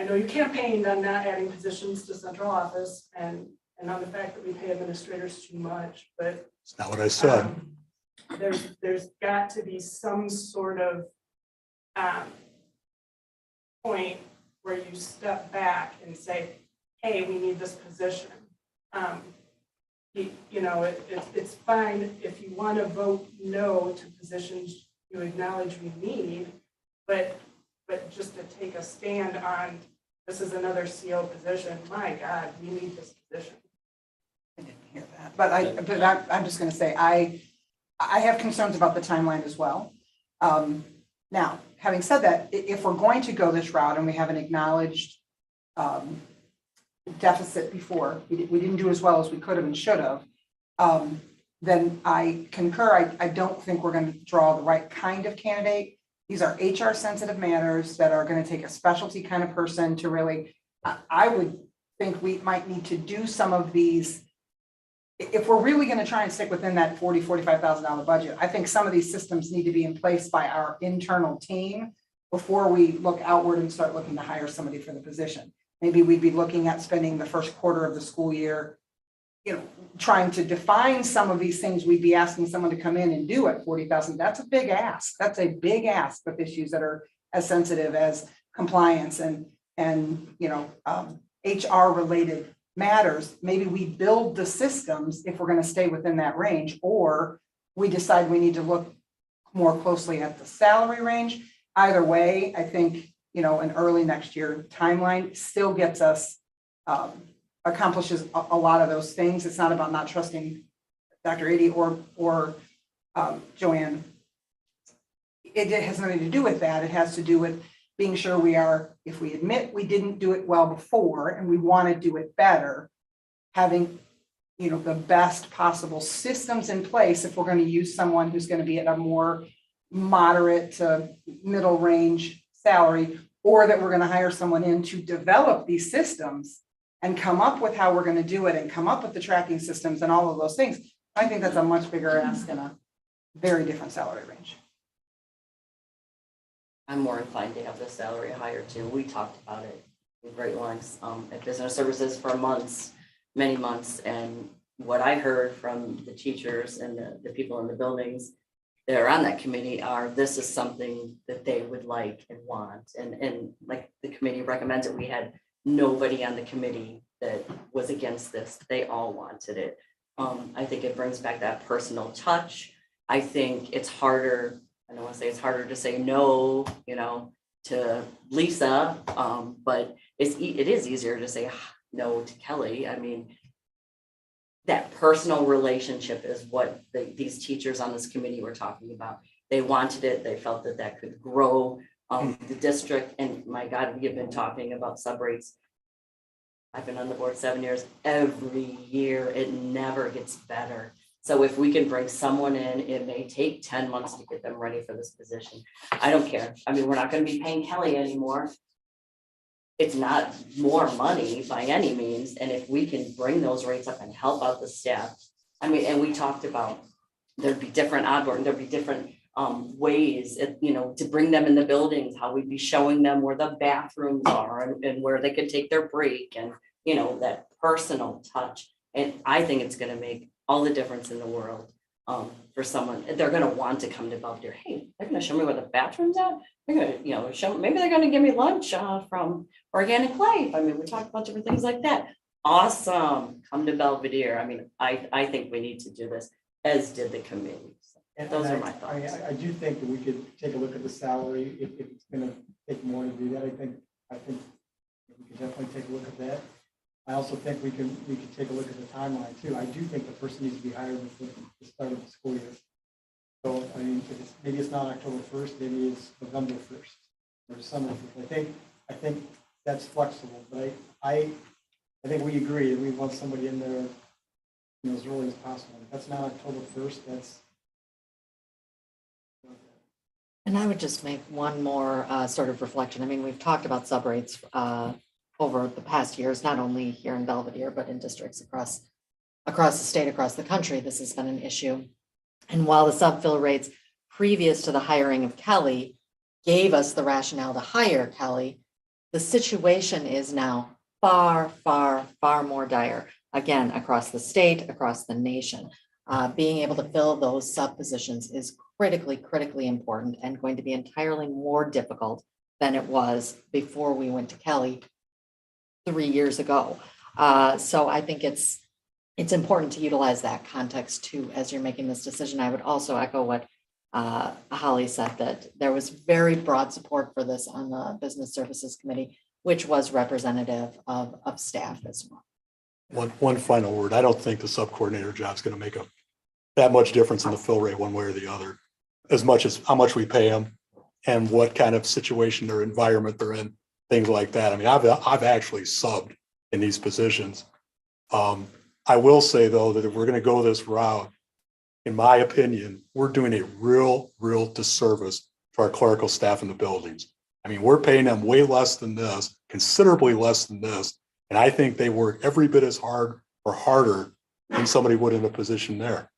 I know you campaigned on not adding positions to central office and on the fact that we pay administrators too much, but It's not what I said. There's got to be some sort of point where you step back and say, hey, we need this position. You know, it's fine if you want to vote no to positions you acknowledge we need, but just to take a stand on this is another CO position, my God, we need this position. I didn't hear that, but I'm just going to say, I have concerns about the timeline as well. Now, having said that, if we're going to go this route and we have an acknowledged deficit before, we didn't do as well as we could have and should have, then I concur. I don't think we're going to draw the right kind of candidate. These are HR sensitive matters that are going to take a specialty kind of person to really, I would think we might need to do some of these. If we're really going to try and stick within that $45,000 budget, I think some of these systems need to be in place by our internal team before we look outward and start looking to hire somebody for the position. Maybe we'd be looking at spending the first quarter of the school year, trying to define some of these things. We'd be asking someone to come in and do at 40,000. That's a big ask. That's a big ask with issues that are as sensitive as compliance and HR related matters. Maybe we build the systems if we're going to stay within that range, or we decide we need to look more closely at the salary range. Either way, I think, an early next year timeline still gets us, accomplishes a lot of those things. It's not about not trusting Dr. Edie or Joanne. It has nothing to do with that. It has to do with being sure we are, if we admit we didn't do it well before and we want to do it better, having, the best possible systems in place if we're going to use someone who's going to be at a more moderate to middle range salary, or that we're going to hire someone in to develop these systems and come up with how we're going to do it and come up with the tracking systems and all of those things. I think that's a much bigger ask and a very different salary range. I'm more inclined to have the salary higher too. We talked about it in great lengths at Business Services for months, many months. And what I heard from the teachers and the people in the buildings that are on that committee are, this is something that they would like and want. And like the committee recommends it. We had nobody on the committee that was against this. They all wanted it. I think it brings back that personal touch. I think it's harder. I don't want to say it's harder to say no, to Lisa, but it is easier to say no to Kelly. I mean, that personal relationship is what these teachers on this committee were talking about. They wanted it. They felt that could grow the district. And my God, we have been talking about sub rates. I've been on the board 7 years. Every year, it never gets better. So if we can bring someone in, it may take 10 months to get them ready for this position. I don't care. I mean, we're not going to be paying Kelly anymore. It's not more money by any means. And if we can bring those rates up and help out the staff, I mean, and we talked about there'd be different onboarding, there'd be different ways, to bring them in the buildings, how we'd be showing them where the bathrooms are and where they could take their break and, that personal touch. And I think it's going to make all the difference in the world for someone. They're going to want to come to Belvedere. Hey, they're going to show me where the bathroom's at. They're going to, show, maybe they're going to give me lunch from Organic Life. I mean, we talked about different things like that. Awesome. Come to Belvedere. I mean, I think we need to do this, as did the committee. And those are my thoughts. I do think that we could take a look at the salary if it's going to take more to do that. I think we could definitely take a look at that. I also think we could take a look at the timeline too. I do think the person needs to be hired before the start of the school year. So I mean, maybe it's not October 1st, maybe it's November 1st or December 1st. I think that's flexible, but I think we agree that we want somebody in there, as early as possible. If that's not October 1st, that's. And I would just make one more sort of reflection. I mean, we've talked about sub rates over the past years, not only here in Belvedere, but in districts across the state, across the country. This has been an issue. And while the sub-fill rates previous to the hiring of Kelly gave us the rationale to hire Kelly, the situation is now far, far, far more dire. Again, across the state, across the nation. Being able to fill those sub positions is critically important and going to be entirely more difficult than it was before we went to Kelly 3 years ago. So I think it's important to utilize that context too, as you're making this decision. I would also echo what Holly said, that there was very broad support for this on the Business Services Committee, which was representative of staff as well. One final word. I don't think the sub-coordinator job is going to make that much difference in the fill rate one way or the other, as much as how much we pay them and what kind of situation or environment they're in, things like that. I mean, I've actually subbed in these positions. I will say though, that if we're going to go this route, in my opinion, we're doing a real disservice to our clerical staff in the buildings. I mean, we're paying them way less than this, considerably less than this, And I think they work every bit as hard or harder than somebody would in a position there.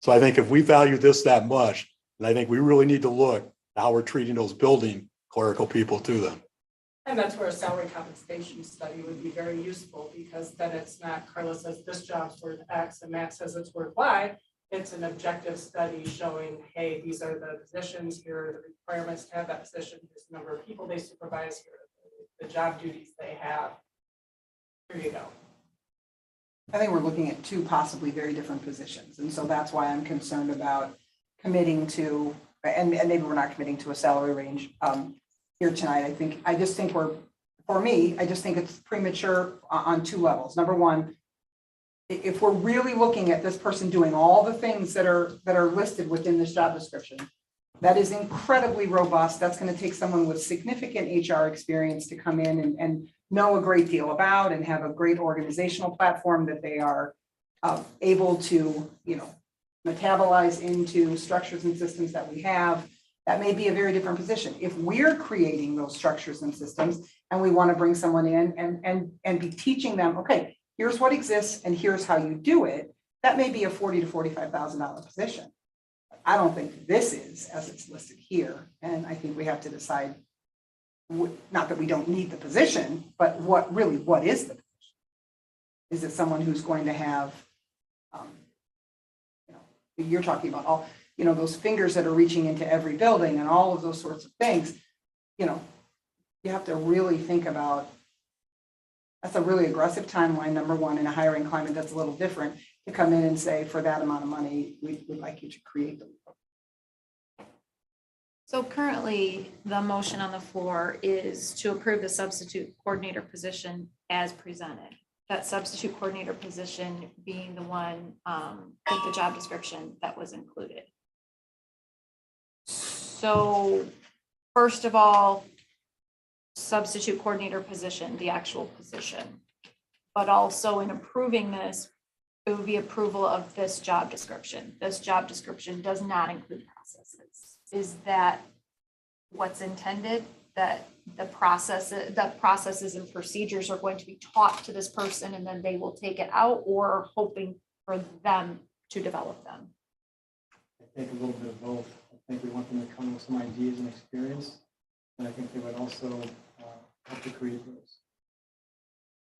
So I think if we value this that much, then I think we really need to look at how we're treating those building clerical people too then. And that's where a salary compensation study would be very useful, because then it's not Carla says this job's worth X and Matt says it's worth Y. It's an objective study showing, hey, these are the positions, here are the requirements to have that position, here's the number of people they supervise, here are the job duties they have. Here you go. I think we're looking at two possibly very different positions. And so that's why I'm concerned about committing to, and maybe we're not committing to a salary range here tonight. I just think for me, I just think it's premature on two levels. Number one, if we're really looking at this person doing all the things that are listed within this job description, that is incredibly robust. That's going to take someone with significant HR experience to come in and know a great deal about and have a great organizational platform that they are able to, metabolize into structures and systems that we have. That may be a very different position. If we're creating those structures and systems and we want to bring someone in and be teaching them, okay, here's what exists and here's how you do it, that may be a $40,000 to $45,000 position. I don't think this is as it's listed here. And I think we have to decide, not that we don't need the position, but what is the position? Is it someone who's going to have, you're talking about all, those fingers that are reaching into every building and all of those sorts of things, you have to really think about, that's a really aggressive timeline, number one, in a hiring climate that's a little different, to come in and say, for that amount of money, we'd like you to create them. So currently, the motion on the floor is to approve the substitute coordinator position as presented. That substitute coordinator position being the one with the job description that was included. So first of all, substitute coordinator position, the actual position. But also in approving this, it would be approval of this job description. This job description does not include processes. Is that what's intended? That the processes and procedures are going to be taught to this person and then they will take it out, or hoping for them to develop them? I think a little bit of both. I think we want them to come with some ideas and experience, and I think they would also help to create those.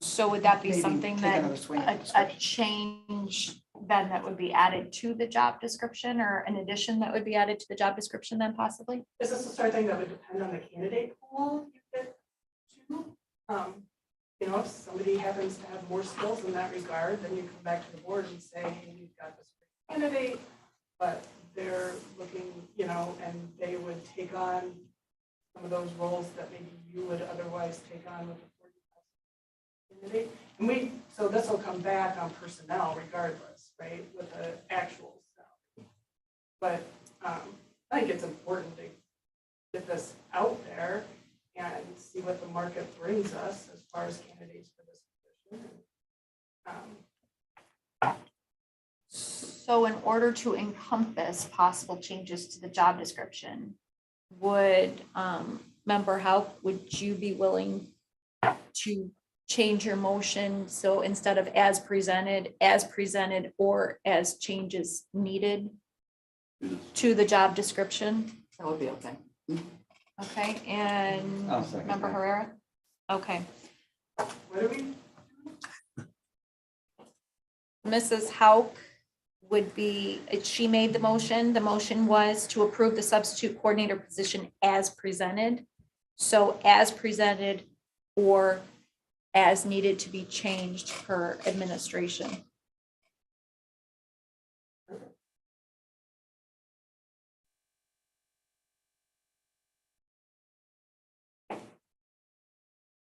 So would that be Maybe something take that another swing at the a description. change then that would be added to the job description, or an addition that would be added to the job description then possibly? Is this the sort of thing that would depend on the candidate pool you get to? If somebody happens to have more skills in that regard, then you come back to the board and say, hey, we've got this great candidate, but they're looking, and they would take on some of those roles that maybe you would otherwise take on with a 40,000 candidate. And so this will come back on personnel regardless, right, with the actual salary. But I think it's important to get this out there and see what the market brings us as far as candidates for this position. So in order to encompass possible changes to the job description, would Member Hauk, would you be willing to change your motion? So instead of as presented, or as changes needed to the job description? That would be okay. Okay, and I'll second Member that. Herrera? Okay. What do we? Mrs. Hauk would be, she made the motion. The motion was to approve the substitute coordinator position as presented. So as presented or as needed to be changed per administration.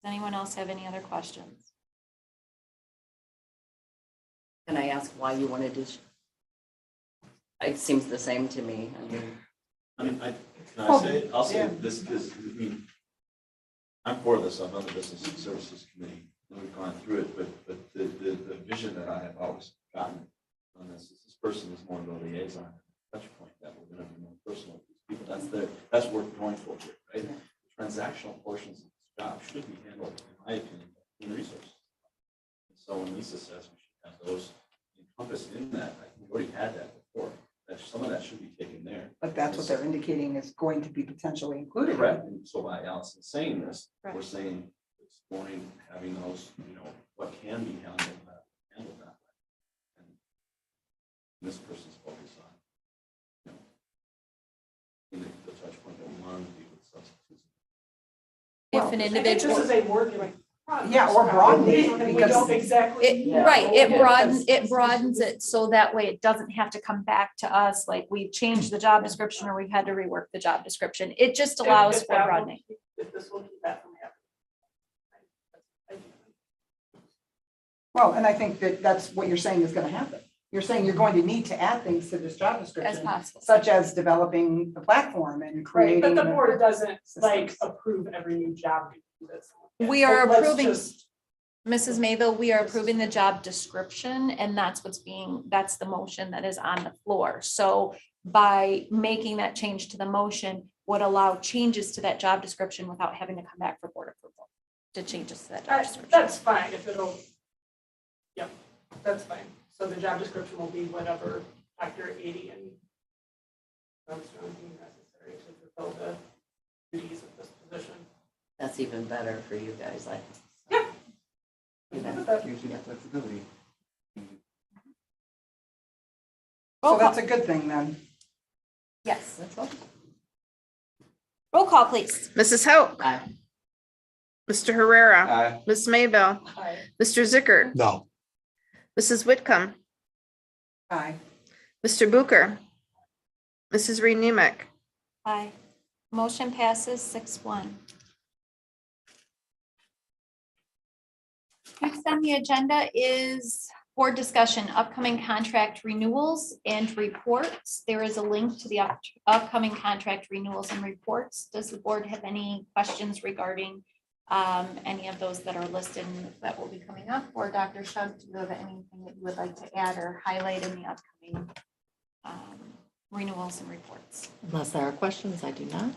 Does anyone else have any other questions? Can I ask why you wanted to? It seems the same to me. Can I say it? I'll say this because, I'm for this, I'm on the Business Services Committee, and we've gone through it, but the vision that I have always gotten on this is this person is more of a liaison, touch point, that we're going to be more personal with these people. That's what we're going for here, right? The transactional portions of this job should be handled, in my opinion, by human resources. when Lisa says we should have those encompassed in that, I think we already had that before. That some of that should be taken there. But that's what they're indicating is going to be potentially included. Correct. And so by Allison saying this, Right. we're saying exploring having those, what can be handled that way. And this person's focused on, the touch point that we want to be with substitutes. If an I think individual. this is a work in progress. Yeah, or broadening, And we because- don't exactly. Yeah. Right, it know, broadens, because- it broadens it so that way it doesn't have to come back to us, like we've changed the job description or we've had to rework the job description. It just allows If for that will broadening. keep- If this will keep that from happening. Well, and I think that that's what you're saying is gonna happen. You're saying you're going to need to add things to this job As description, possible. such as developing the platform and Right, creating. but the the- board doesn't like systems. approve every new job. that's- We are Let's approving- just- Mrs. Mayville, we are approving the job description and that's that's the motion that is on the floor. So by making that change to the motion would allow changes to that job description without having to come back for board approval to changes to that job description. That's fine if it'll, yep, that's fine. So the job description will be whatever Dr. 80 and that's something necessary to fulfill the duties of this position. That's even better for you guys, I think. Yeah. Gives you that flexibility. So that's a good thing then. Yes. Roll call, please. Mrs. Hauk, Aye. Mr. Herrera, Aye. Ms. Mayville, Aye. Mr. Zickert, No, Mrs. Whitcomb, Aye. Mr. Booker, Mrs. Reed Nemick. Aye. Motion passes 6-1. Next on the agenda is board discussion, upcoming contract renewals and reports. There is a link to the upcoming contract renewals and reports. Does the board have any questions regarding any of those that are listed that will be coming up? Or Dr. Shug, do you have anything that you would like to add or highlight in the upcoming renewals and reports? Unless there are questions, I do not.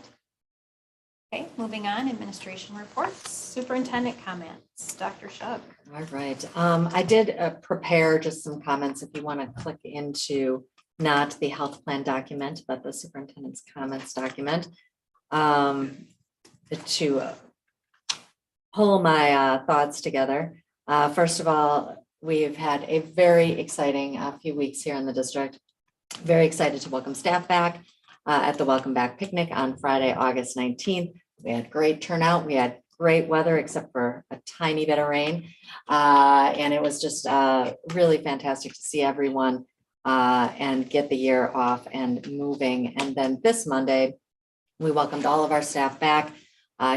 Okay, moving on, administration reports, superintendent comments, Dr. Shug. All right. I did prepare just some comments if you want to click into not the health plan document, but the superintendent's comments document. To pull my thoughts together. First of all, we've had a very exciting few weeks here in the district. Very excited to welcome staff back at the Welcome Back Picnic on Friday, August 19th. We had great turnout. We had great weather except for a tiny bit of rain. And it was just really fantastic to see everyone and get the year off and moving. And then this Monday, we welcomed all of our staff back.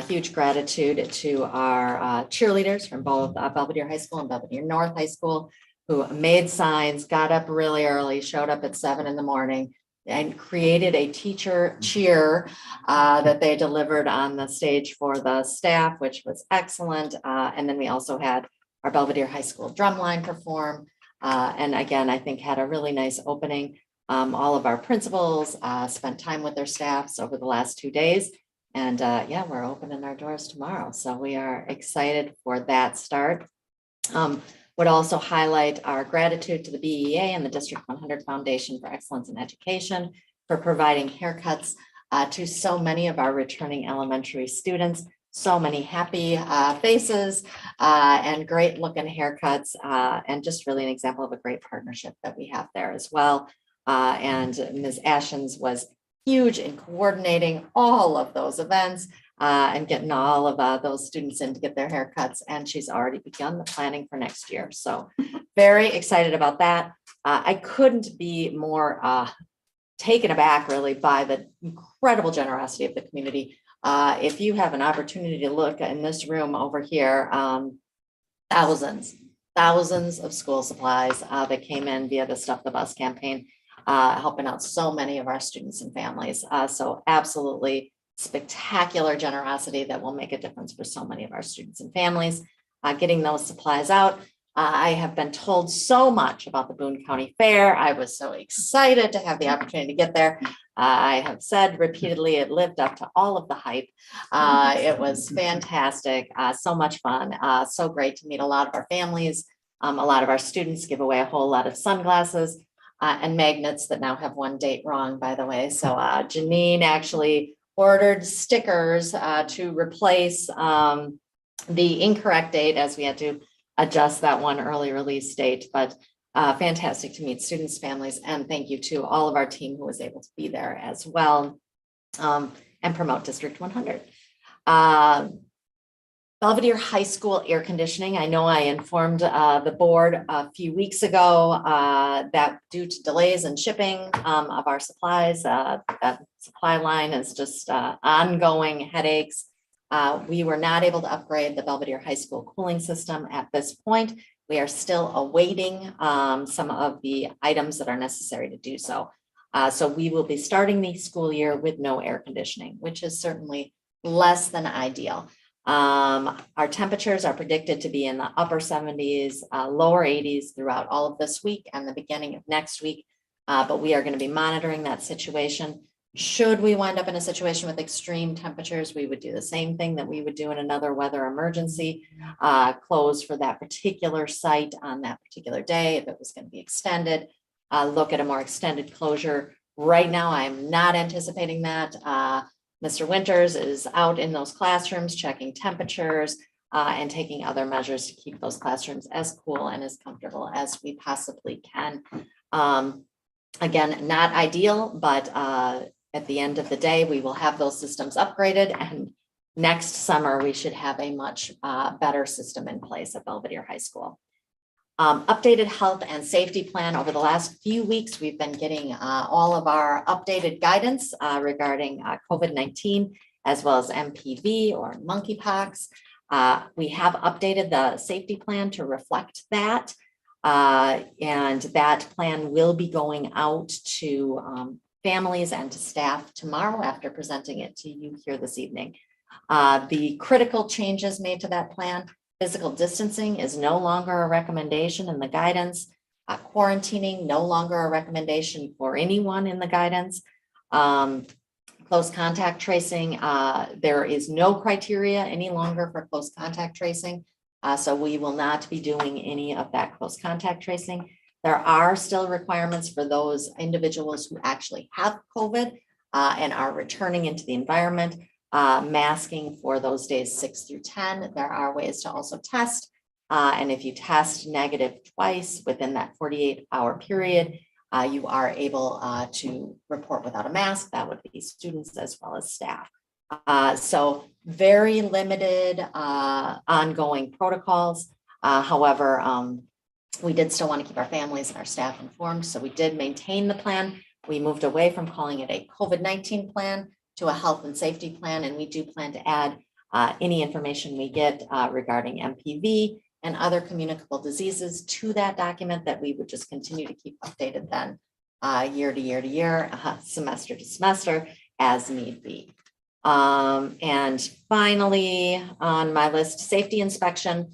Huge gratitude to our cheerleaders from both Belvedere High School and Belvedere North High School who made signs, got up really early, showed up at 7 a.m. and created a teacher cheer that they delivered on the stage for the staff, which was excellent. And then we also had our Belvedere High School drumline perform. And again, I think had a really nice opening. All of our principals spent time with their staffs over the last 2 days. And yeah, we're opening our doors tomorrow. So we are excited for that start. Would also highlight our gratitude to the BEA and the District 100 Foundation for Excellence in Education for providing haircuts to so many of our returning elementary students. So many happy faces and great looking haircuts and just really an example of a great partnership that we have there as well. And Ms. Ashens was huge in coordinating all of those events and getting all of those students in to get their haircuts. And she's already begun the planning for next year. So very excited about that. I couldn't be more taken aback really by the incredible generosity of the community. If you have an opportunity to look in this room over here, thousands of school supplies that came in via the Stuff the Bus campaign, helping out so many of our students and families. So absolutely spectacular generosity that will make a difference for so many of our students and families. Getting those supplies out. I have been told so much about the Boone County Fair. I was so excited to have the opportunity to get there. I have said repeatedly it lived up to all of the hype. It was fantastic, so much fun, so great to meet a lot of our families A lot of our students give away a whole lot of sunglasses and magnets that now have one date wrong, by the way. So Janine actually ordered stickers to replace the incorrect date, as we had to adjust that one early release date. But fantastic to meet students, families, and thank you to all of our team who was able to be there as well and promote District 100. Belvedere High School air conditioning. I know I informed the board a few weeks ago that due to delays in shipping of our supplies, that supply line is just ongoing headaches. We were not able to upgrade the Belvedere High School cooling system at this point. We are still awaiting some of the items that are necessary to do so. So we will be starting the school year with no air conditioning, which is certainly less than ideal. Our temperatures are predicted to be in the upper 70s, lower 80s throughout all of this week and the beginning of next week. But we are going to be monitoring that situation. Should we wind up in a situation with extreme temperatures, we would do the same thing that we would do in another weather emergency, close for that particular site on that particular day. If it was going to be extended, look at a more extended closure. Right now, I'm not anticipating that. Mr. Winters is out in those classrooms checking temperatures and taking other measures to keep those classrooms as cool and as comfortable as we possibly can. Again, not ideal, but at the end of the day, we will have those systems upgraded, and next summer we should have a much better system in place at Belvedere High School. Updated health and safety plan. Over the last few weeks, we've been getting all of our updated guidance regarding COVID-19 as well as MPV or monkeypox. We have updated the safety plan to reflect that. And that plan will be going out to families and to staff tomorrow after presenting it to you here this evening. The critical changes made to that plan: physical distancing is no longer a recommendation in the guidance. Quarantining, no longer a recommendation for anyone in the guidance. Close contact tracing, there is no criteria any longer for close contact tracing. So we will not be doing any of that close contact tracing. There are still requirements for those individuals who actually have COVID and are returning into the environment. Masking for those days 6 through 10. There are ways to also test. And if you test negative twice within that 48-hour period, you are able to report without a mask. That would be students as well as staff. So very limited ongoing protocols. However, we did still want to keep our families and our staff informed. So we did maintain the plan. We moved away from calling it a COVID-19 plan to a health and safety plan. And we do plan to add any information we get regarding MPV and other communicable diseases to that document that we would just continue to keep updated then year to year to year, semester to semester as need be. And finally, on my list, safety inspection.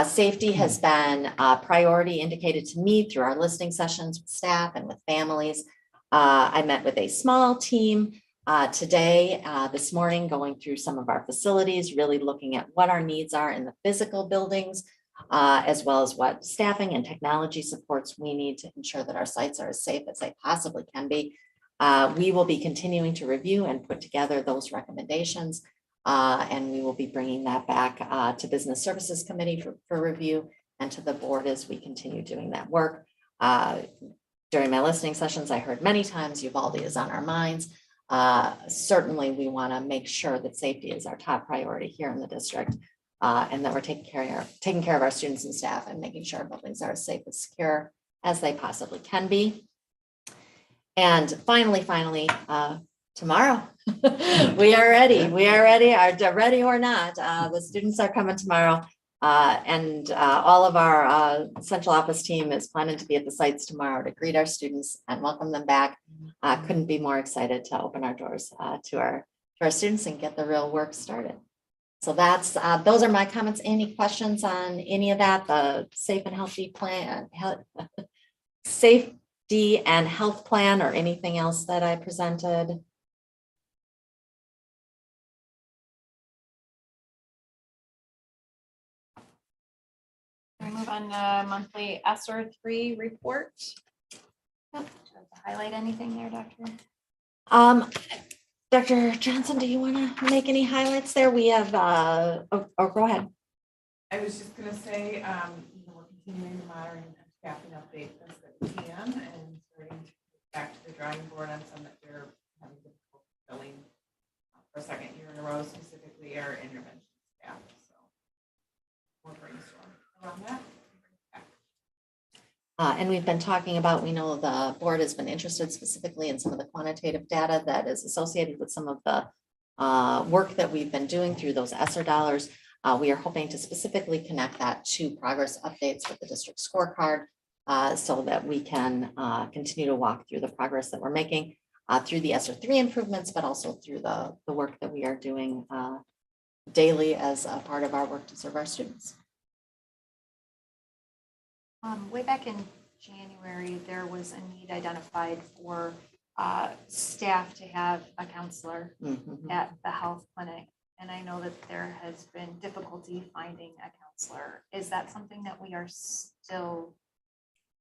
Safety has been a priority indicated to me through our listening sessions with staff and with families. I met with a small team today, this morning, going through some of our facilities, really looking at what our needs are in the physical buildings, as well as what staffing and technology supports we need to ensure that our sites are as safe as they possibly can be. We will be continuing to review and put together those recommendations, and we will be bringing that back to Business Services Committee for review and to the board as we continue doing that work. During my listening sessions, I heard many times Uvalde is on our minds. Certainly, we want to make sure that safety is our top priority here in the district, and that we're taking care of our students and staff and making sure our buildings are as safe and secure as they possibly can be. And finally, tomorrow, we are ready. We are ready. Are ready or not? The students are coming tomorrow, and all of our central office team is planning to be at the sites tomorrow to greet our students and welcome them back. Couldn't be more excited to open our doors to our students and get the real work started. So that's those are my comments. Any questions on any of that? The safe and healthy plan, safety and health plan, or anything else that I presented? All we move on to monthly ESER 3 report. Yep. Do you have to highlight anything there, Doctor? Dr. Johnson, do you want to make any highlights there? We have, go ahead. I was just gonna say, we're continuing to monitor and staffing update as we can and starting to get back to the drawing board on some that we're having difficulty filling for a second year in a row, specifically our intervention staff, so. We'll brainstorm around that. And we've been talking about, we know the board has been interested specifically in some of the quantitative data that is associated with some of the work that we've been doing through those ESSER dollars. We are hoping to specifically connect that to progress updates with the district scorecard so that we can continue to walk through the progress that we're making through the ESSER 3 improvements, but also through the work that we are doing daily as a part of our work to serve our students. Way back in January, there was a need identified for staff to have a counselor at the health clinic. And I know that there has been difficulty finding a counselor. Is that something that we are still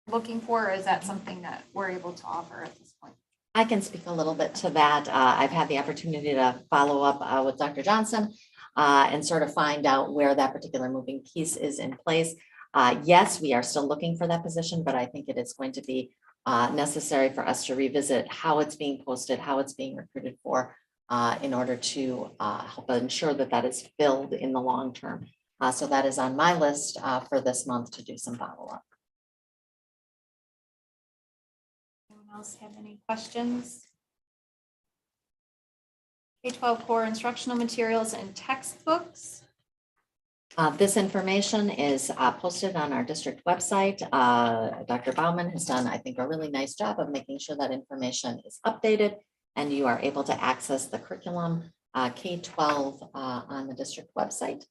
looking for? Or is that something that we're able to offer at this point? I can speak a little bit to that. I've had the opportunity to follow up with Dr. Johnson and sort of find out where that particular moving piece is in place. Yes, we are still looking for that position, but I think it is going to be necessary for us to revisit how it's being posted, how it's being recruited for, in order to help ensure that that is filled in the long term. So that is on my list for this month to do some follow-up. Anyone else have any questions? K-12 core instructional materials and textbooks. This information is posted on our district website. Dr. Bauman has done, I think, a really nice job of making sure that information is updated and you are able to access the curriculum K-12 on the district website.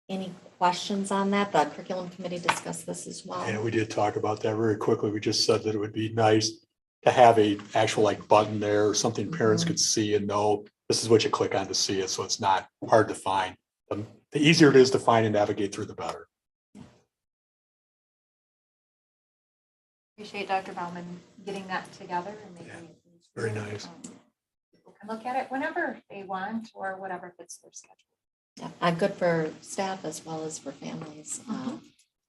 Any questions on that? The curriculum committee discussed this as well. Yeah, we did talk about that very quickly. We just said that it would be nice to have a actual like button there or something parents could see and know this is what you click on to see it. So it's not hard to find. The easier it is to find and navigate through, the better. Appreciate Dr. Bauman getting that together and making it Very nice. People can look at it whenever they want or whatever fits their schedule. Yeah, good for staff as well as for families.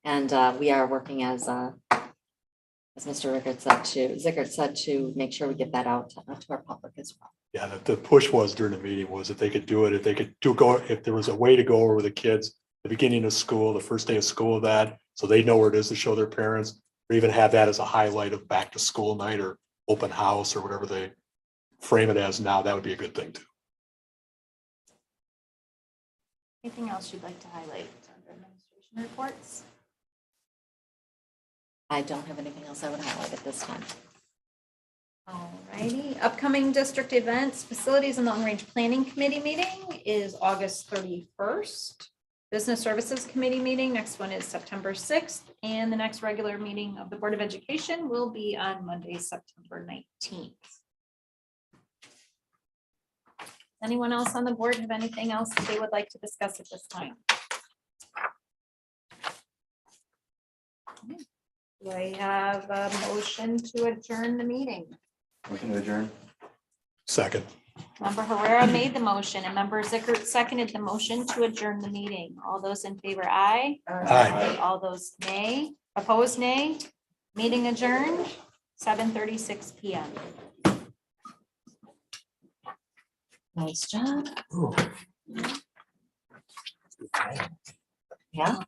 And we are working as Mr. Zickert said, to make sure we get that out to our public as well. Yeah, the push was during the meeting was that they could do it, if they could if there was a way to go over with the kids, the beginning of school, the first day of school, that, so they know where it is to show their parents, or even have that as a highlight of back to school night or open house or whatever they frame it as now, that would be a good thing too. Anything else you'd like to highlight under administration reports? I don't have anything else I would highlight at this time. All righty. Upcoming district events, facilities and long range planning committee meeting is August 31st. Business services committee meeting, next one is September 6th. And the next regular meeting of the Board of Education will be on Monday, September 19th. Anyone else on the board have anything else that they would like to discuss at this time? Do I have a motion to adjourn the meeting? Motion to adjourn. Second. Member Herrera made the motion and Member Zickert seconded the motion to adjourn the meeting. All those in favor, aye. Aye. All those nay, opposed nay. Meeting adjourned, 7:36 p.m. Nice job. Yeah.